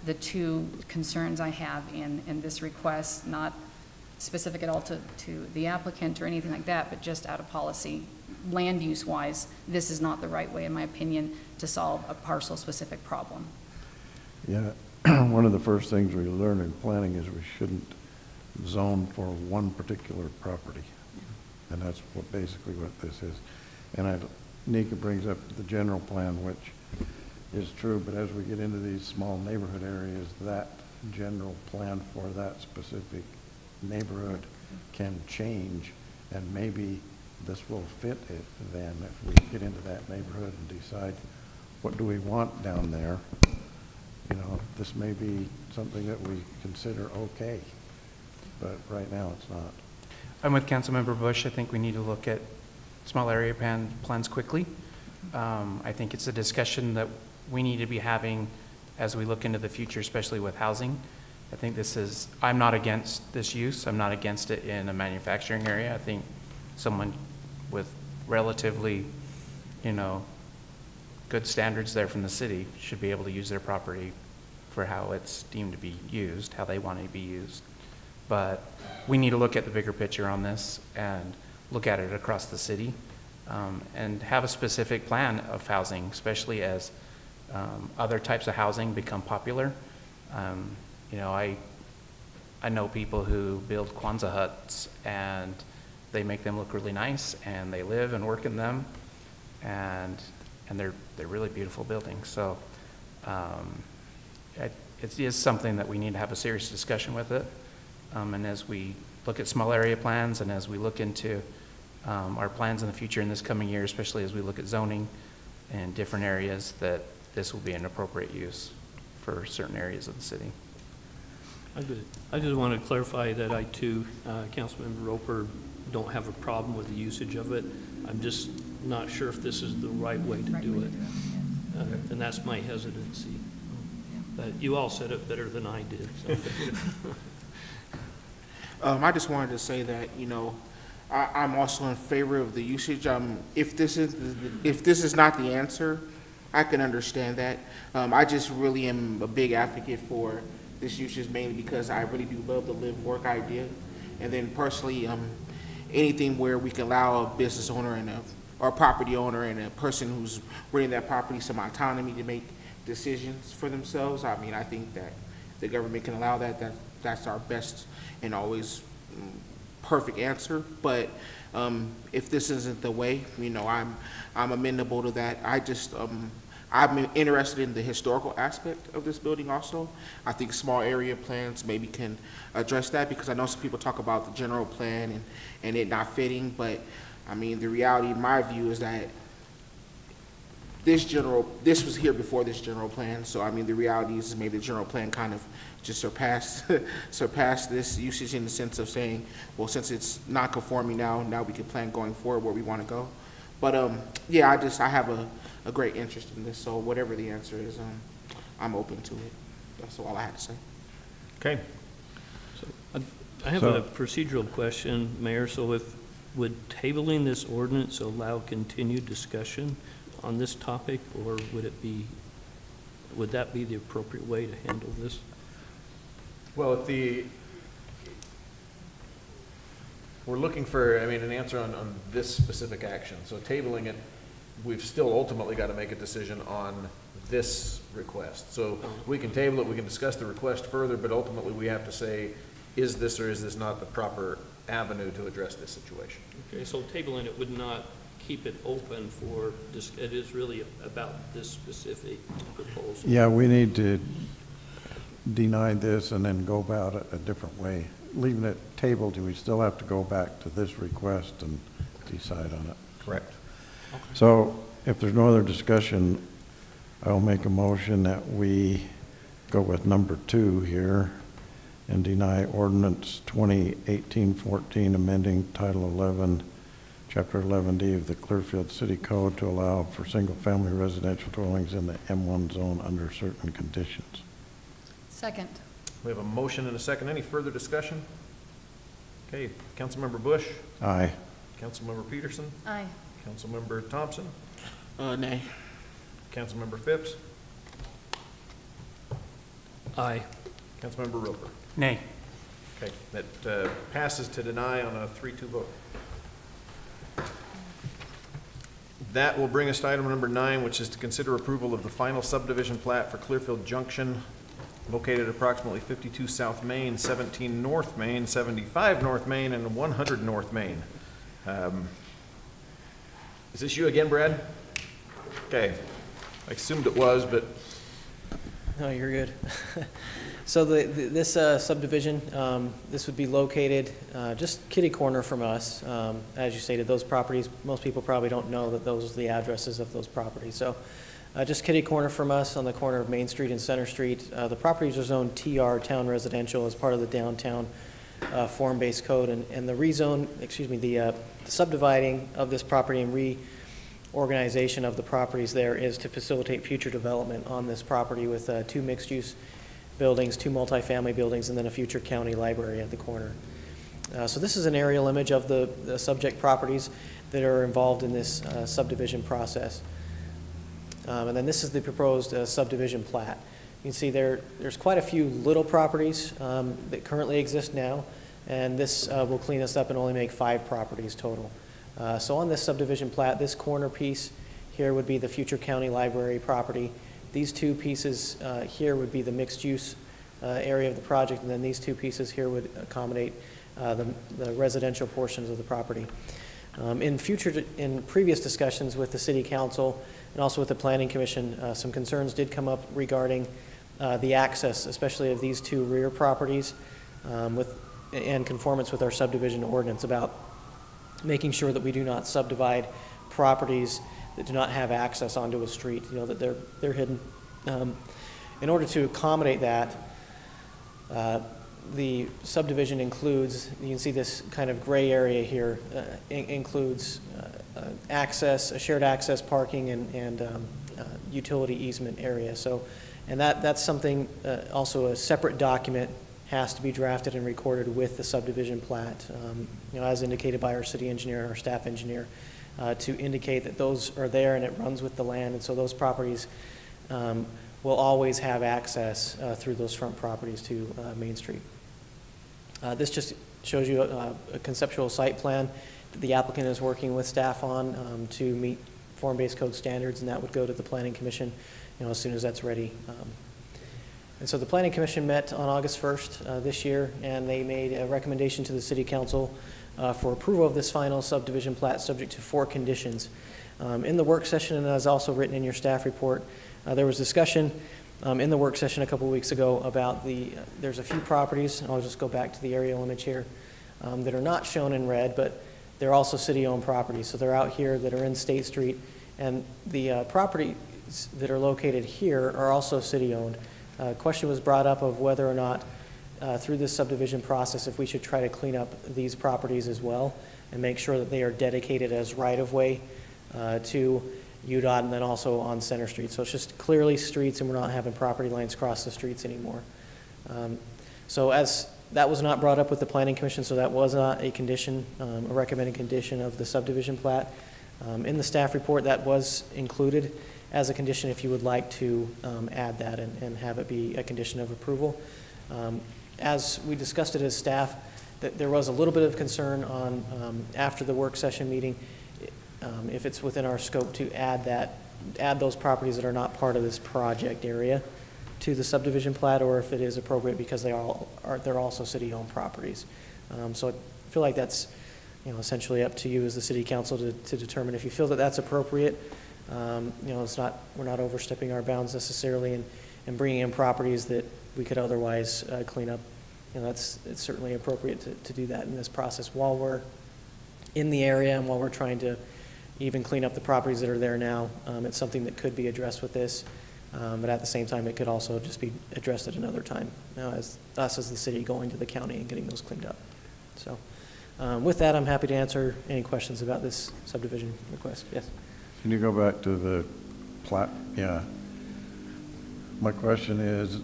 the two concerns I have in this request, not specific at all to the applicant or anything like that, but just out of policy. Land use wise, this is not the right way, in my opinion, to solve a parcel-specific problem. Yeah, one of the first things we learn in planning is we shouldn't zone for one particular property. And that's basically what this is. And Nika brings up the general plan, which is true, but as we get into these small neighborhood areas, that general plan for that specific neighborhood can change, and maybe this will fit it then if we get into that neighborhood and decide what do we want down there. You know, this may be something that we consider okay, but right now it's not. I'm with Councilmember Bush. I think we need to look at small area plans quickly. I think it's a discussion that we need to be having as we look into the future, especially with housing. I think I'm not against this use. I'm not against it in a manufacturing area. I think someone with relatively, good standards there from the city should be able to use their property for how it's deemed to be used, how they want it to be used. But we need to look at the bigger picture on this and look at it across the city, and have a specific plan of housing, especially as other types of housing become popular. I know people who build Kwanzaa huts, and they make them look really nice, and they live and work in them, and they're really beautiful buildings. So it is something that we need to have a serious discussion with it. And as we look at small area plans, and as we look into our plans in the future in this coming year, especially as we look at zoning in different areas, that this will be an appropriate use for certain areas of the city. I just want to clarify that I too, Councilmember Roper, don't have a problem with the usage of it. I'm just not sure if this is the right way to do it. And that's my hesitancy. But you all said it better than I did. So. I just wanted to say that, I'm also in favor of the usage. If this is not the answer, I can understand that. I just really am a big advocate for this usage, mainly because I really do love the live-work idea. And then personally, anything where we can allow a business owner or a property owner and a person who's renting that property some autonomy to make decisions for themselves. I mean, I think that the government can allow that. That's our best and always perfect answer. But if this isn't the way, I'm amenable to that. I'm interested in the historical aspect of this building also. I think small area plans maybe can address that, because I know some people talk about the general plan and it not fitting, but I mean, the reality in my view is that this was here before this general plan. So I mean, the reality is maybe the general plan kind of just surpassed this usage, in the sense of saying, well, since it's not conforming now we can plan going forward where we want to go. But yeah, I have a great interest in this. So whatever the answer is, I'm open to it. That's all I had to say. Okay. So I have a procedural question, Mayor. So would tabling this ordinance allow continued discussion on this topic, or would that be the appropriate way to handle this? Well, we're looking for, an answer on this specific action. So tabling it, we've still ultimately got to make a decision on this request. So we can table it, we can discuss the request further, but ultimately we have to say, is this or is this not the proper avenue to address this situation? Okay, so tabling it would not keep it open for it is really about this specific proposal. Yeah, we need to deny this and then go about it a different way? Leaving it tabled, do we still have to go back to this request and decide on it? Correct. So if there's no other discussion, I'll make a motion that we go with number 2 here and deny ordinance 2018-14, amending Title 11, Chapter 11D of the Clearfield City Code to allow for single-family residential dwellings in the M1 zone under certain conditions. Second. We have a motion and a second. Any further discussion? Okay, Councilmember Bush, Aye. Councilmember Peterson, Aye. Councilmember Thompson, Nay. Councilmember Phipps, Aye. Councilmember Roper. Nay. Okay, that passes to deny on a 3-2 vote. That will bring us to item number 9, which is to consider approval of the final subdivision plat for Clearfield Junction, located at approximately 52 South Main, 17 North Main, 75 North Main, and 100 North Main. Is this you again, Brad? Okay, I assumed it was, but No, you're good. So this subdivision, this would be located just kitty corner from us. As you stated, those properties, most people probably don't know that those are the addresses of those properties. So just kitty corner from us on the corner of Main Street and Center Street. The properties are zoned TR, Town Residential, as part of the downtown form-based code. And the rezone, the subdividing of this property and reorganization of the properties there is to facilitate future development on this property with 2 mixed-use buildings, 2 multifamily buildings, and then a future county library at the corner. So this is an aerial image of the subject properties that are involved in this subdivision process. And then this is the proposed subdivision plat. You can see there's quite a few little properties that currently exist now, and this will clean us up and only make 5 properties total. So on this subdivision plat, this corner piece here would be the future county library property. These 2 pieces here would be the mixed-use area of the project, and then these 2 pieces here would accommodate the residential portions of the property. In previous discussions with the City Council and also with the Planning Commission, some concerns did come up regarding the access, especially of these 2 rear properties, in conformance with our subdivision ordinance, about making sure that we do not subdivide properties that do not have access onto a street, that they're hidden. In order to accommodate that, the subdivision includes, you can see this kind of gray area here, includes access, a shared access parking and utility easement area. So, and that's something, also a separate document has to be drafted and recorded with the subdivision plat, as indicated by our city engineer and our staff engineer, to indicate that those are there and it runs with the land, and so those properties will always have access through those front properties to Main Street. This just shows you a conceptual site plan that the applicant is working with staff on to meet form-based code standards, and that would go to the Planning Commission as soon as that's ready. And so the Planning Commission met on August 1st this year, and they made a recommendation to the City Council for approval of this final subdivision plat subject to 4 conditions. In the work session, and as also written in your staff report, there was discussion in the work session a couple weeks ago about there's a few properties, and I'll just go back to the aerial image here, that are not shown in red, but they're also city-owned properties. So they're out here that are in State Street, and the properties that are located here are also city-owned. Question was brought up of whether or not through this subdivision process, if we should try to clean up these properties as well and make sure that they are dedicated as right-of-way to UDOT and then also on Center Street. So it's just clearly streets, and we're not having property lines cross the streets anymore. So as that was not brought up with the Planning Commission, so that was not a condition, a recommended condition of the subdivision plat. In the staff report, that was included as a condition if you would like to add that and have it be a condition of approval. As we discussed it as staff, that there was a little bit of concern on after the work session meeting, if it's within our scope to add those properties that are not part of this project area to the subdivision plat, or if it is appropriate because they're also city-owned properties. So I feel like that's essentially up to you as the City Council to determine if you feel that that's appropriate. We're not overstepping our bounds necessarily and bringing in properties that we could otherwise clean up, it's certainly appropriate to do that in this process while we're in the area and while we're trying to even clean up the properties that are there now. It's something that could be addressed with this, but at the same time, it could also just be addressed at another time, as us as the city going to the county and getting those cleaned up. So with that, I'm happy to answer any questions about this subdivision request. Yes? Can you go back to the plat? Yeah. My question is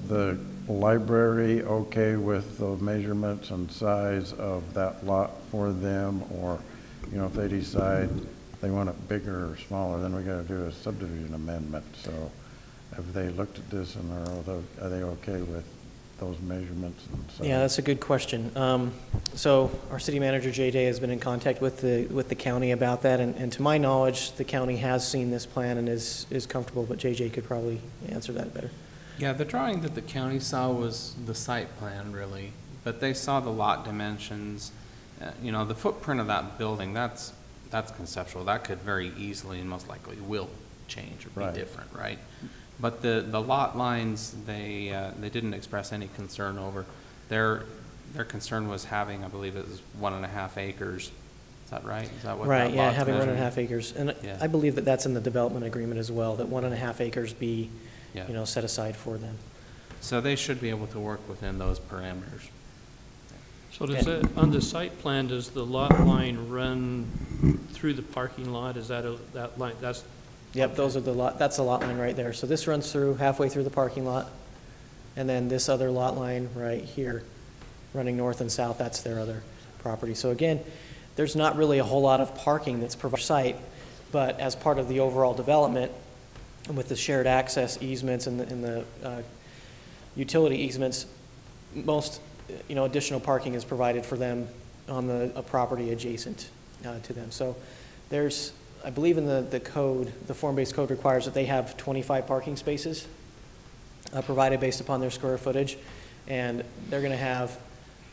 the library okay with the measurements and size of that lot for them? Or, if they decide they want it bigger or smaller, then we got to do a subdivision amendment. So have they looked at this and are they okay with those measurements and size? Yeah, that's a good question. So our city manager, JJ, has been in contact with the county about that, and to my knowledge, the county has seen this plan and is comfortable, but JJ could probably answer that better. Yeah, the drawing that the county saw was the site plan, really, but they saw the lot dimensions. The footprint of that building, that's conceptual. That could very easily and most likely will change or be Right. different, right? But the lot lines, they didn't express any concern over. Their concern was having, I believe it was 1.5 acres. Is that right? Is that what Right, that yeah, lot's having measuring? 1.5 acres. And Yeah. I believe that that's in the development agreement as well, that 1.5 acres be, Yeah. set aside for them. So they should be able to work within those parameters. So does it, on the site plan, does the lot line run through the parking lot? Is that that line, that's? Yep, those are that's the lot line right there. So this runs through, halfway through the parking lot, and then this other lot line right here, running north and south, that's their other property. So again, there's not really a whole lot of parking that's provided site, but as part of the overall development, and with the shared access easements and the utility easements, most, additional parking is provided for them on a property adjacent to them. So there's, I believe in the code, the form-based code requires that they have 25 parking spaces provided based upon their square footage, and they're going to have,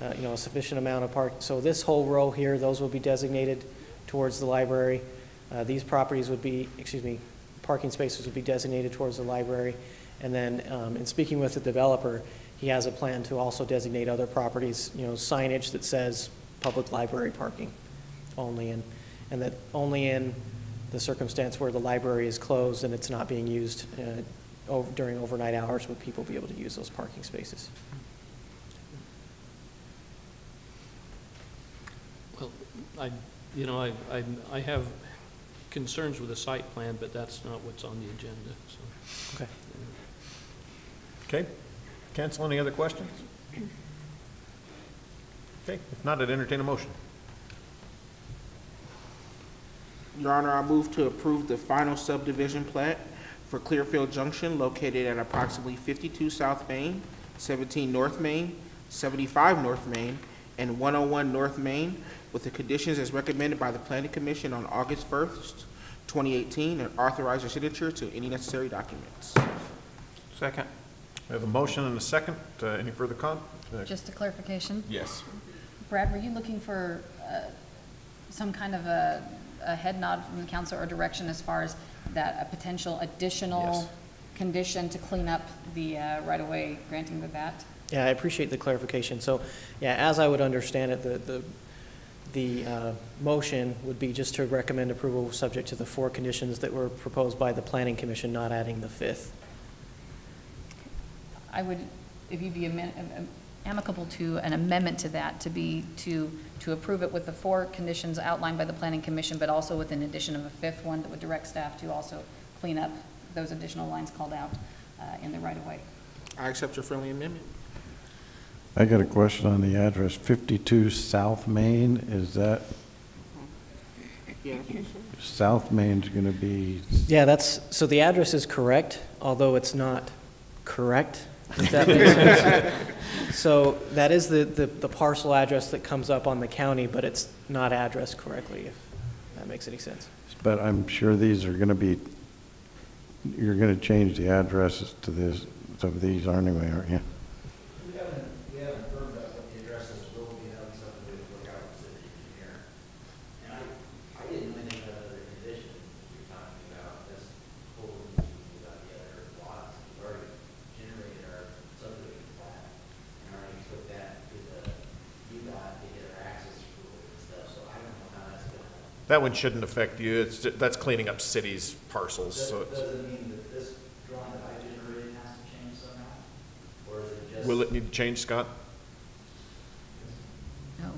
a sufficient amount of park. So this whole row here, those will be designated towards the library. These properties would be, parking spaces would be designated towards the library. And then in speaking with the developer, he has a plan to also designate other properties, signage that says public library parking only, and that only in the circumstance where the library is closed and it's not being used during overnight hours would people be able to use those parking spaces. Well, I have concerns with the site plan, but that's not what's on the agenda, so. Okay. Okay. Council, any other questions? Okay, if not, I'd entertain a motion. Your Honor, I move to approve the final subdivision plat for Clearfield Junction located at approximately 52 South Main, 17 North Main, 75 North Main, and 101 North Main, with the conditions as recommended by the Planning Commission on August 1st, 2018, and authorize your signature to any necessary documents. Second. We have a motion and a second. Any further Just a clarification. Yes. Brad, were you looking for some kind of a head nod from the council or direction as far as that a potential additional Yes. condition to clean up the right-of-way granting the that? Yeah, I appreciate the clarification. So, yeah, as I would understand it, the motion would be just to recommend approval subject to the 4 conditions that were proposed by the Planning Commission, not adding the 5th. I would, if you'd be amicable to an amendment to that, to approve it with the 4 conditions outlined by the Planning Commission, but also with an addition of a 5th one that would direct staff to also clean up those additional lines called out in the right-of-way. I accept your friendly amendment. I got a question on the address, 52 South Main, is that, Yeah. South Main's going to be, Yeah, so the address is correct, although it's not correct, if that makes sense. So that is the parcel address that comes up on the county, but it's not addressed correctly, if that makes any sense. but I'm sure these are going to be, you're going to change the addresses to this, to these anyway, aren't you? We haven't firmed up what the addresses will be, having something to look out with the city engineer. And I didn't know anything about other conditions you're talking about, this whole issue about the other lots. We've already generated That one shouldn't affect you. That's cleaning up cities' parcels, so Does it's. it mean that this drawing that I generated has to change somehow? Or is it just? Will it need to change, Scott? No.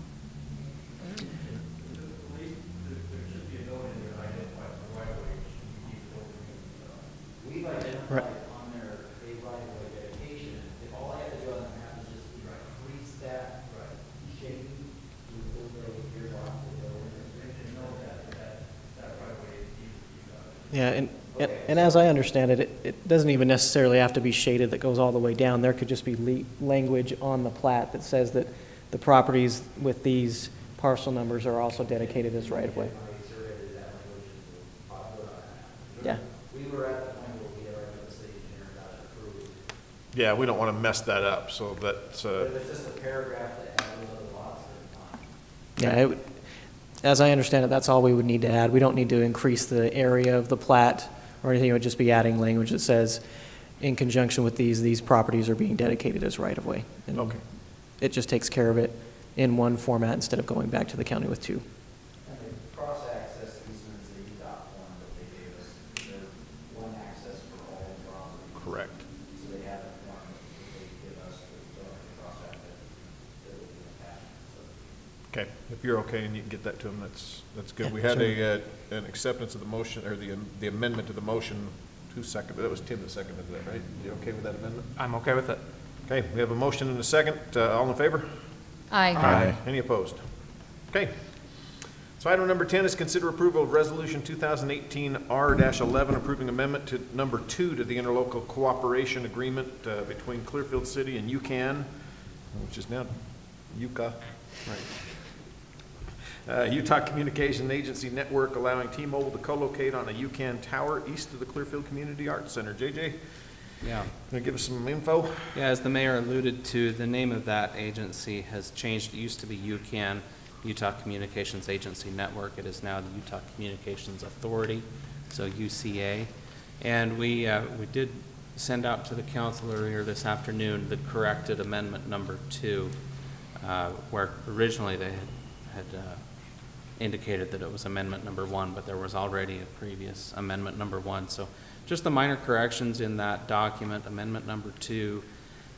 We've identified on their a right-of-way dedication, if all I have to do on the map is just increase that shading to overlay here off the building. We know that right-of-way is easy. Yeah, and as I understand it, it doesn't even necessarily have to be shaded that goes all the way down. There could just be language on the plat that says that the properties with these parcel numbers are also dedicated as right-of-way. Yeah. We were at the point where we already the city engineer got it approved. Yeah, we don't want to mess that up, so that's, But if it's just a paragraph that adds those other lots, then fine. Yeah, as I understand it, that's all we would need to add. We don't need to increase the area of the plat or anything. It would just be adding language that says, in conjunction with these properties are being dedicated as right-of-way. And okay. it just takes care of it in one format instead of going back to the county with two. And the cross-access easements, the UDOT form that they gave us, there's one access for all properties. Correct. So they have a form that they give us the cross-access that will be attached. So Okay, if you're okay and you can get that to them, that's good. We had an acceptance of the motion, or the amendment to the motion. Who seconded? That was Tim that seconded that, right? You okay with that amendment? I'm okay with it. Okay, we have a motion and a second. All in favor? Aye. Any opposed? Okay. So item number 10 is consider approval of resolution 2018 R-11, approving amendment to number 2 to the interlocal cooperation agreement between Clearfield City and UCAN, which is now UCA, right? Utah Communication Agency Network, allowing T-Mobile to co-locate on a UCAN tower east of the Clearfield Community Arts Center. JJ, Yeah. gonna give us some info? Yeah, as the mayor alluded to, the name of that agency has changed. It used to be UCAN, Utah Communications Agency Network. It is now the Utah Communications Authority, so UCA. And we did send out to the council earlier this afternoon the corrected amendment number 2, where originally they had indicated that it was amendment number 1, but there was already a previous amendment number 1. So just the minor corrections in that document, amendment number 2,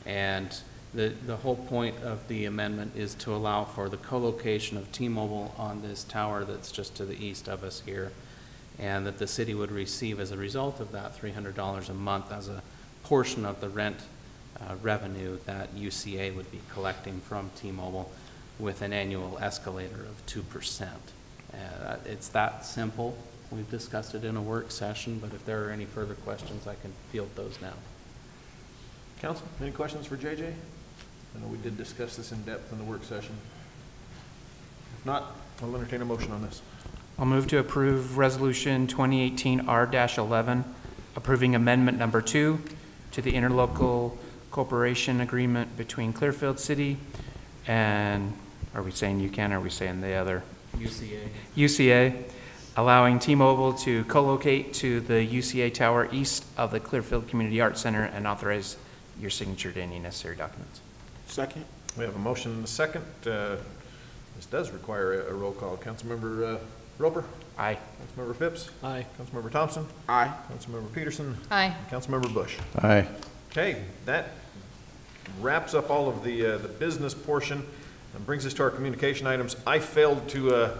and the whole point of the amendment is to allow for the co-location of T-Mobile on this tower that's just to the east of us here, and that the city would receive as a result of that $300 a month as a portion of the rent revenue that UCA would be collecting from T-Mobile, with an annual escalator of 2%. It's that simple. We've discussed it in a work session, but if there are any further questions, I can field those now. Council, any questions for JJ? I know we did discuss this in depth in the work session. If not, I'll entertain a motion on this. I'll move to approve Resolution 2018 R-11, approving amendment number 2 to the interlocal cooperation agreement between Clearfield City and, are we saying UCAN, or are we saying the other? UCA, allowing T-Mobile to co-locate to the UCA tower east of the Clearfield Community Arts Center, and authorize your signature to any necessary documents. Second? We have a motion and a second. This does require a roll call. Councilmember Roper? Aye. Councilmember Phipps? Aye. Councilmember Thompson? Aye. Councilmember Peterson? Aye. Councilmember Bush? Aye. Okay, that wraps up all of the business portion and brings us to our communication items. I failed to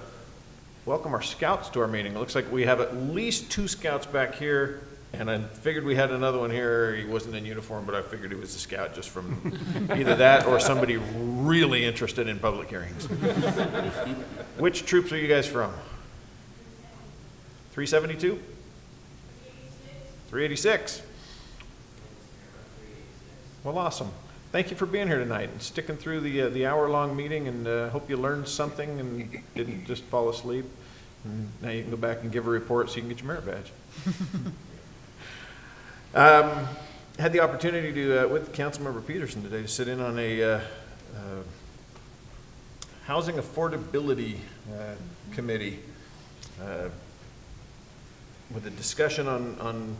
welcome our scouts to our meeting. It looks like we have at least 2 scouts back here, and I figured we had another one here. He wasn't in uniform, but I figured he was a scout just from either that or somebody really interested in public hearings. Which troops are you guys from? 372? 386. Well, awesome. Thank you for being here tonight and sticking through the hour-long meeting, and hope you learned something and didn't just fall asleep. And now you can go back and give a report so you can get your merit badge. Had the opportunity to, with Councilmember Peterson today, to sit in on a housing affordability committee with a discussion on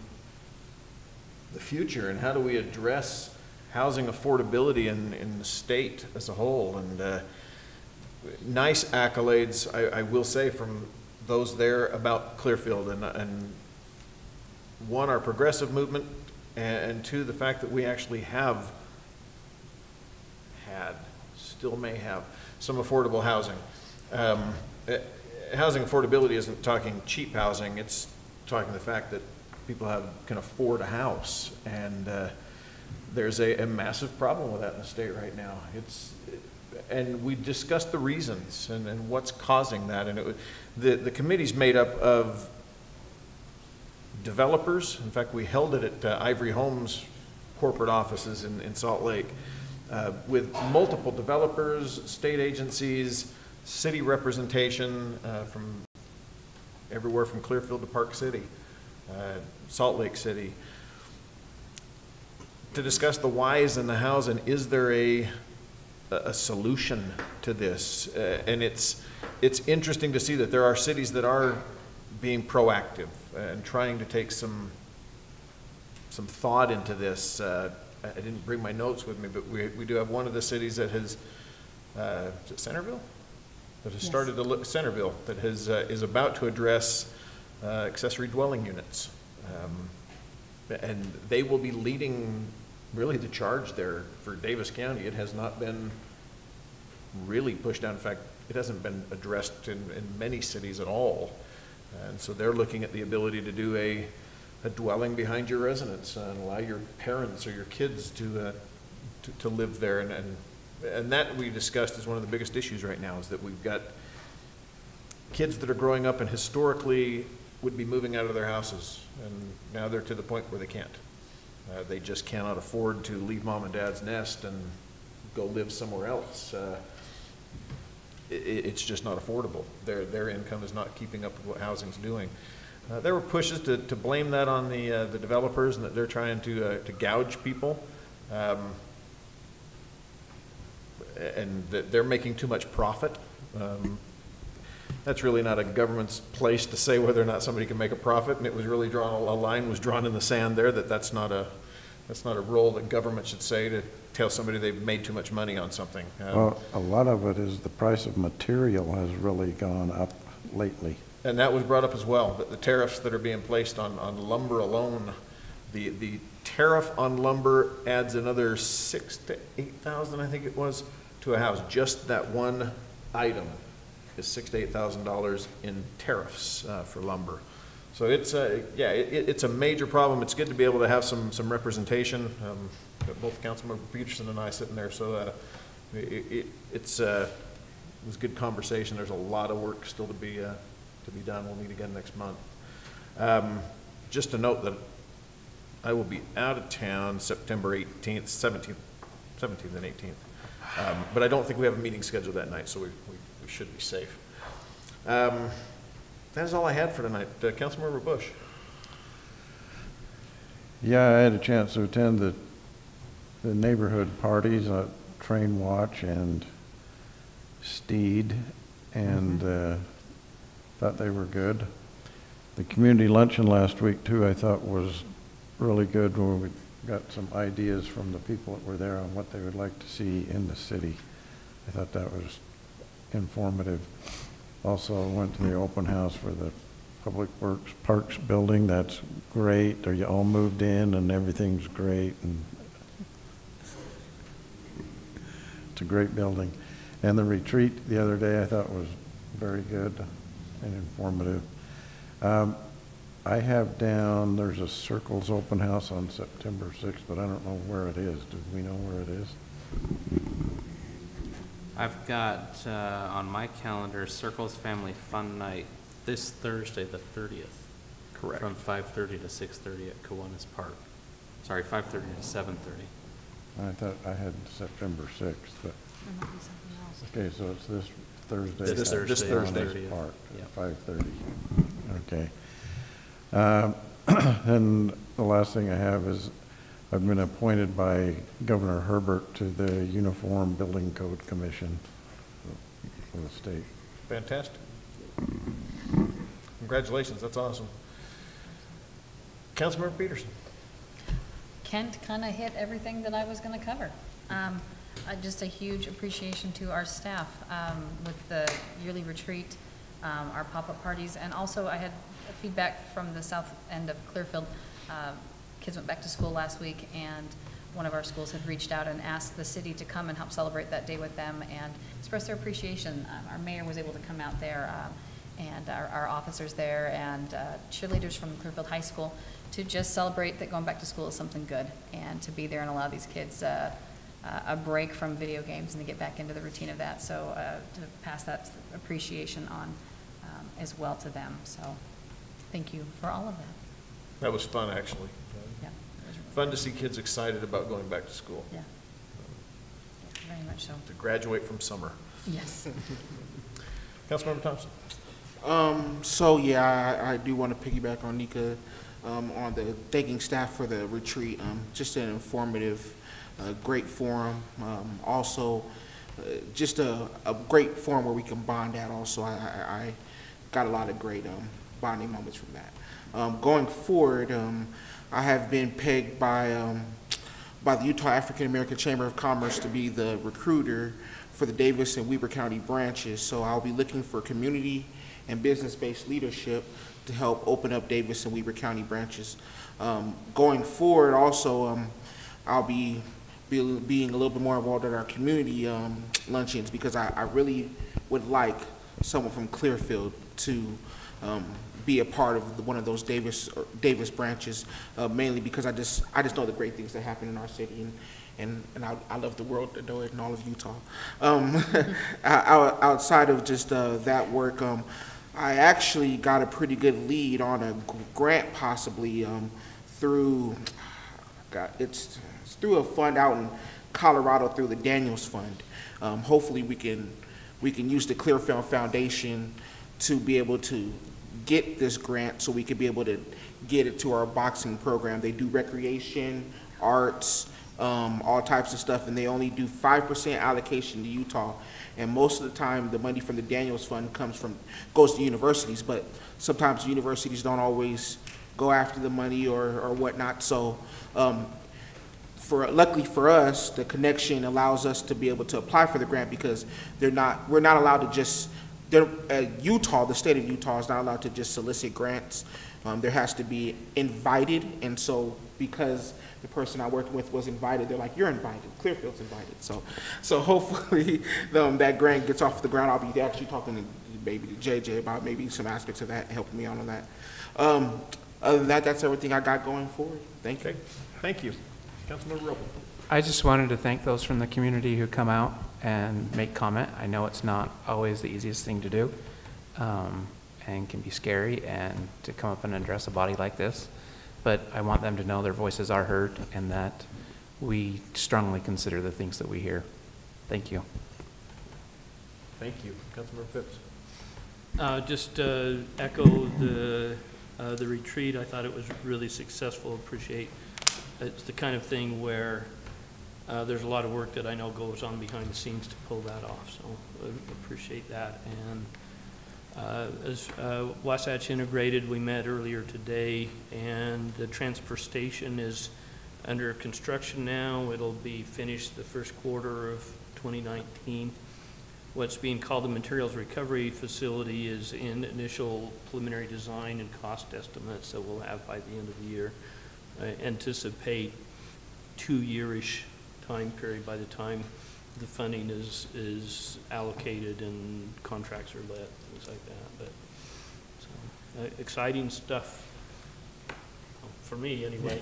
the future and how do we address housing affordability in the state as a whole. And nice accolades, I will say, from those there about Clearfield, and one, our progressive movement, and two, the fact that we actually have had, still may have, some affordable housing. Housing affordability isn't talking cheap housing, it's talking the fact that people can afford a house, and there's a massive problem with that in the state right now. And we discussed the reasons and what's causing that, and the committee's made up of developers. In fact, we held it at Ivory Homes corporate offices in Salt Lake, with multiple developers, state agencies, city representation from everywhere from Clearfield to Park City, Salt Lake City, to discuss the whys and the hows, and is there a solution to this? And it's interesting to see that there are cities that are being proactive and trying to take some thought into this. I didn't bring my notes with me, but we do have one of the cities that has, is it Centerville? That has started to look, Centerville, that is about to address accessory dwelling units. And they will be leading really the charge there for Davis County. It has not been really pushed down. In fact, it hasn't been addressed in many cities at all. And so they're looking at the ability to do a dwelling behind your residence and allow your parents or your kids to live there. And that we discussed is one of the biggest issues right now, is that we've got kids that are growing up and historically would be moving out of their houses, and now they're to the point where they can't. They just cannot afford to leave mom and dad's nest and go live somewhere else. It's just not affordable. Their income is not keeping up with what housing's doing. There were pushes to blame that on the developers, and that they're trying to gouge people, and that they're making too much profit. That's really not a government's place to say whether or not somebody can make a profit, and it was really drawn, a line was drawn in the sand there, that's not a role that government should say, to tell somebody they've made too much money on something. Well, a lot of it is the price of material has really gone up lately. And that was brought up as well, that the tariffs that are being placed on lumber alone, the tariff on lumber adds another $6,000 to $8,000, I think it was, to a house. Just that one item is $6,000 to $8,000 in tariffs for lumber. So it's it's a major problem. It's good to be able to have some representation. Both Councilmember Peterson and I sitting there, so it was good conversation. There's a lot of work still to be done. We'll meet again next month. Just to note that I will be out of town September 18th, 17th and 18th. But I don't think we have a meeting scheduled that night, so we should be safe. That is all I had for tonight. Councilmember Bush. Yeah, I had a chance to attend the neighborhood parties at Train Watch and Steed, and thought they were good. The community luncheon last week too, I thought was really good, where we got some ideas from the people that were there on what they would like to see in the city. I thought that was informative. Also went to the open house for the Public Works Parks building. That's great. Are you all moved in and everything's great, and it's a great building. And the retreat the other day I thought was very good and informative. I have down, there's a Circles open house on September 6th, but I don't know where it is. Do we know where it is? I've got on my calendar Circles Family Fun Night this Thursday, the 30th. Correct. From 5:30 to 6:30 at Kiwanis Park. Sorry, 5:30 to 7:30. I thought I had September 6th, but, okay, so it's this Thursday. This at Thursday, Kiwanis 30th. Park Yep. at 5:30. Okay. And the last thing I have is I've been appointed by Governor Herbert to the Uniform Building Code Commission for the state. Fantastic. Congratulations, that's awesome. Councilmember Peterson. Kent kind of hit everything that I was going to cover. Just a huge appreciation to our staff with the yearly retreat. our pop-up parties. And also, I had feedback from the south end of Clearfield. Kids went back to school last week, and one of our schools had reached out and asked the city to come and help celebrate that day with them and express their appreciation. Our mayor was able to come out there, and our officers there, and cheerleaders from Clearfield High School, to just celebrate that going back to school is something good, and to be there and allow these kids a break from video games and to get back into the routine of that. So to pass that appreciation on as well to them. So thank you for all of that. That was fun, actually. Yeah, it was really Fun to see kids excited about going back to school, Yeah, very much so. to graduate from summer. Yes. Councilmember Thompson. So yeah, I do want to piggyback on Nika on the thanking staff for the retreat. Just an informative, great forum. Also, just a great forum where we can bond at. Also, I got a lot of great bonding moments from that. Going forward, I have been pegged by the Utah African American Chamber of Commerce to be the recruiter for the Davis and Weber County branches. So I'll be looking for community and business-based leadership to help open up Davis and Weber County branches. Going forward, also, I'll be being a little bit more involved in our community luncheons, because I really would like someone from Clearfield to be a part of one of those Davis branches, mainly because I just know the great things that happen in our city, and I love the world to know it, and all of Utah. Outside of just that work, I actually got a pretty good lead on a grant, possibly through it's through a fund out in Colorado through the Daniels Fund. Hopefully we can use the Clearfield Foundation to be able to get this grant, so we could be able to get it to our boxing program. They do recreation, arts, all types of stuff, and they only do 5% allocation to Utah. And most of the time, the money from the Daniels Fund goes to universities, but sometimes universities don't always go after the money or whatnot. So luckily for us, the connection allows us to be able to apply for the grant, because we're not allowed to just, Utah, the state of Utah is not allowed to just solicit grants. There has to be invited, and so because the person I worked with was invited, they're like, you're invited, Clearfield's invited. So hopefully that grant gets off the ground. I'll be actually talking to maybe to JJ about maybe some aspects of that, helping me out on that. Other than that, that's everything I got going forward. Thank you. Okay, thank you. Councilmember Roble. I just wanted to thank those from the community who come out and make comment. I know it's not always the easiest thing to do, and can be scary, and to come up and address a body like this. But I want them to know their voices are heard, and that we strongly consider the things that we hear. Thank you. Thank you. Councilmember Phipps. Just echo the retreat. I thought it was really successful. Appreciate it's the kind of thing where there's a lot of work that I know goes on behind the scenes to pull that off. So I appreciate that. And as Wasatch Integrated, we met earlier today, and the transfer station is under construction now. It'll be finished the first quarter of 2019. What's being called the Materials Recovery Facility is in initial preliminary design and cost estimates that we'll have by the end of the year. I anticipate 2-year-ish time period by the time the funding is allocated and contracts are let, things like that. But so, exciting stuff for me, anyway.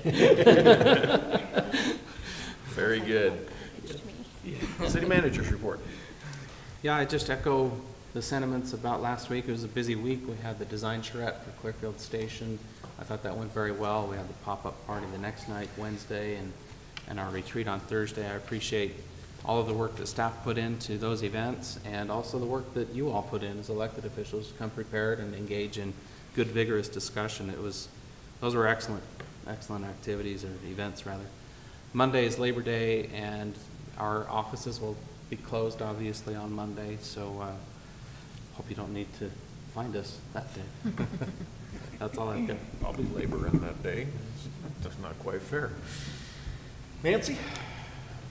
Very good. City Manager's report. Yeah, I just echo the sentiments about last week. It was a busy week. We had the design charrette for Clearfield Station. I thought that went very well. We had the pop-up party the next night, Wednesday, and our retreat on Thursday. I appreciate all of the work that staff put into those events, and also the work that you all put in as elected officials to come prepared and engage in good, vigorous discussion. Those were excellent activities, or events rather. Monday is Labor Day, and our offices will be closed obviously on Monday, so hope you don't need to find us that day. That's all I've got. I'll be laboring that day. That's not quite fair. Nancy?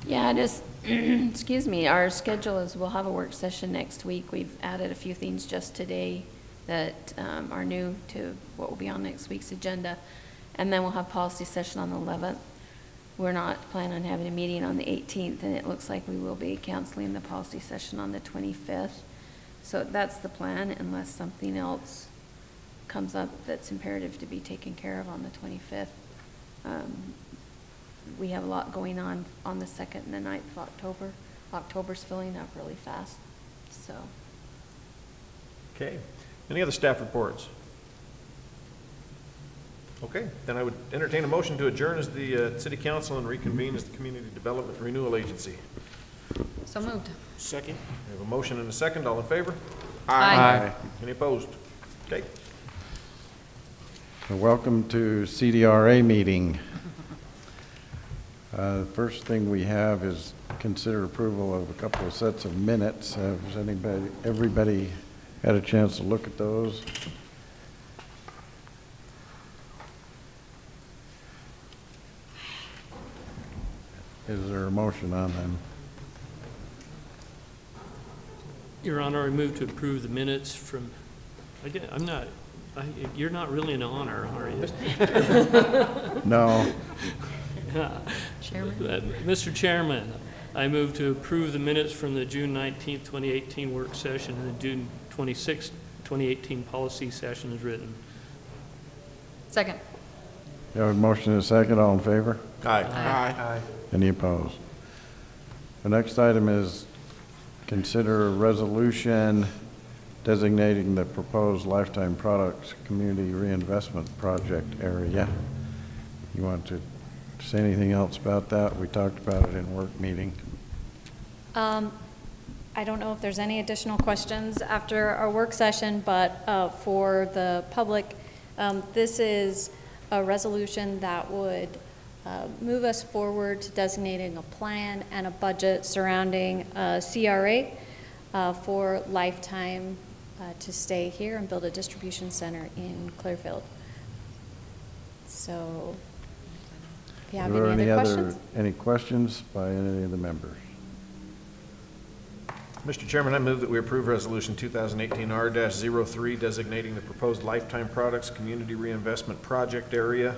Yeah, just, excuse me, our schedule is we'll have a work session next week. We've added a few things just today that are new to what will be on next week's agenda. And then we'll have policy session on the 11th. We're not planning on having a meeting on the 18th, and it looks like we will be canceling the policy session on the 25th. So that's the plan, unless something else comes up that's imperative to be taken care of on the 25th. We have a lot going on the 2nd and the 9th of October. October's filling up really fast, so. Okay. Any other staff reports? Okay, then I would entertain a motion to adjourn as the city council and reconvene as the Community Development Renewal Agency. So moved. Second. We have a motion and a second. All in favor? Aye. Any opposed? Okay. So welcome to CDRA meeting. The first thing we have is consider approval of a couple of sets of minutes. Has everybody had a chance to look at those? Is there a motion on them? Your Honor, I move to approve the minutes from, you're not really an honor, are you? No. Chairman? Mr. Chairman, I move to approve the minutes from the June 19th, 2018 work session and the June 26th, 2018 policy session as written. Second. You have a motion and a second. All in favor? Aye. Aye. Any opposed? The next item is consider a resolution designating the proposed Lifetime Products Community Reinvestment Project area. You want to say anything else about that? We talked about it in work meeting. I don't know if there's any additional questions after our work session, but for the public, this is a resolution that would move us forward to designating a plan and a budget surrounding CRA for Lifetime to stay here and build a distribution center in Clearfield. So, if you have Are there any other questions? any questions by any of the members? Mr. Chairman, I move that we approve Resolution 2018-R-03 designating the proposed Lifetime Products Community Reinvestment Project area,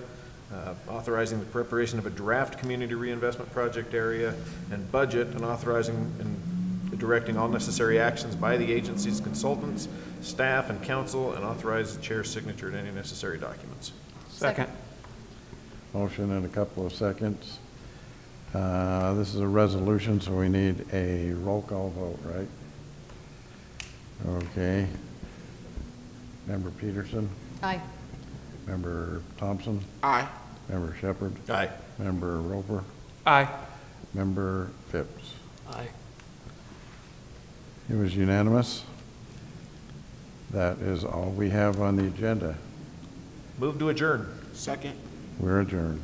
authorizing the preparation of a draft Community Reinvestment Project area and budget, and authorizing and directing all necessary actions by the agency's consultants, staff, and council, and authorize the chair's signature to any necessary documents. Second. Motion and a couple of seconds. This is a resolution, so we need a roll call vote, right? Okay. Member Peterson? Aye. Member Thompson? Aye. Member Shepherd? Aye. Member Roper? Aye. Member Phipps? Aye. It was unanimous. That is all we have on the agenda. Move to adjourn. Second. We're adjourned.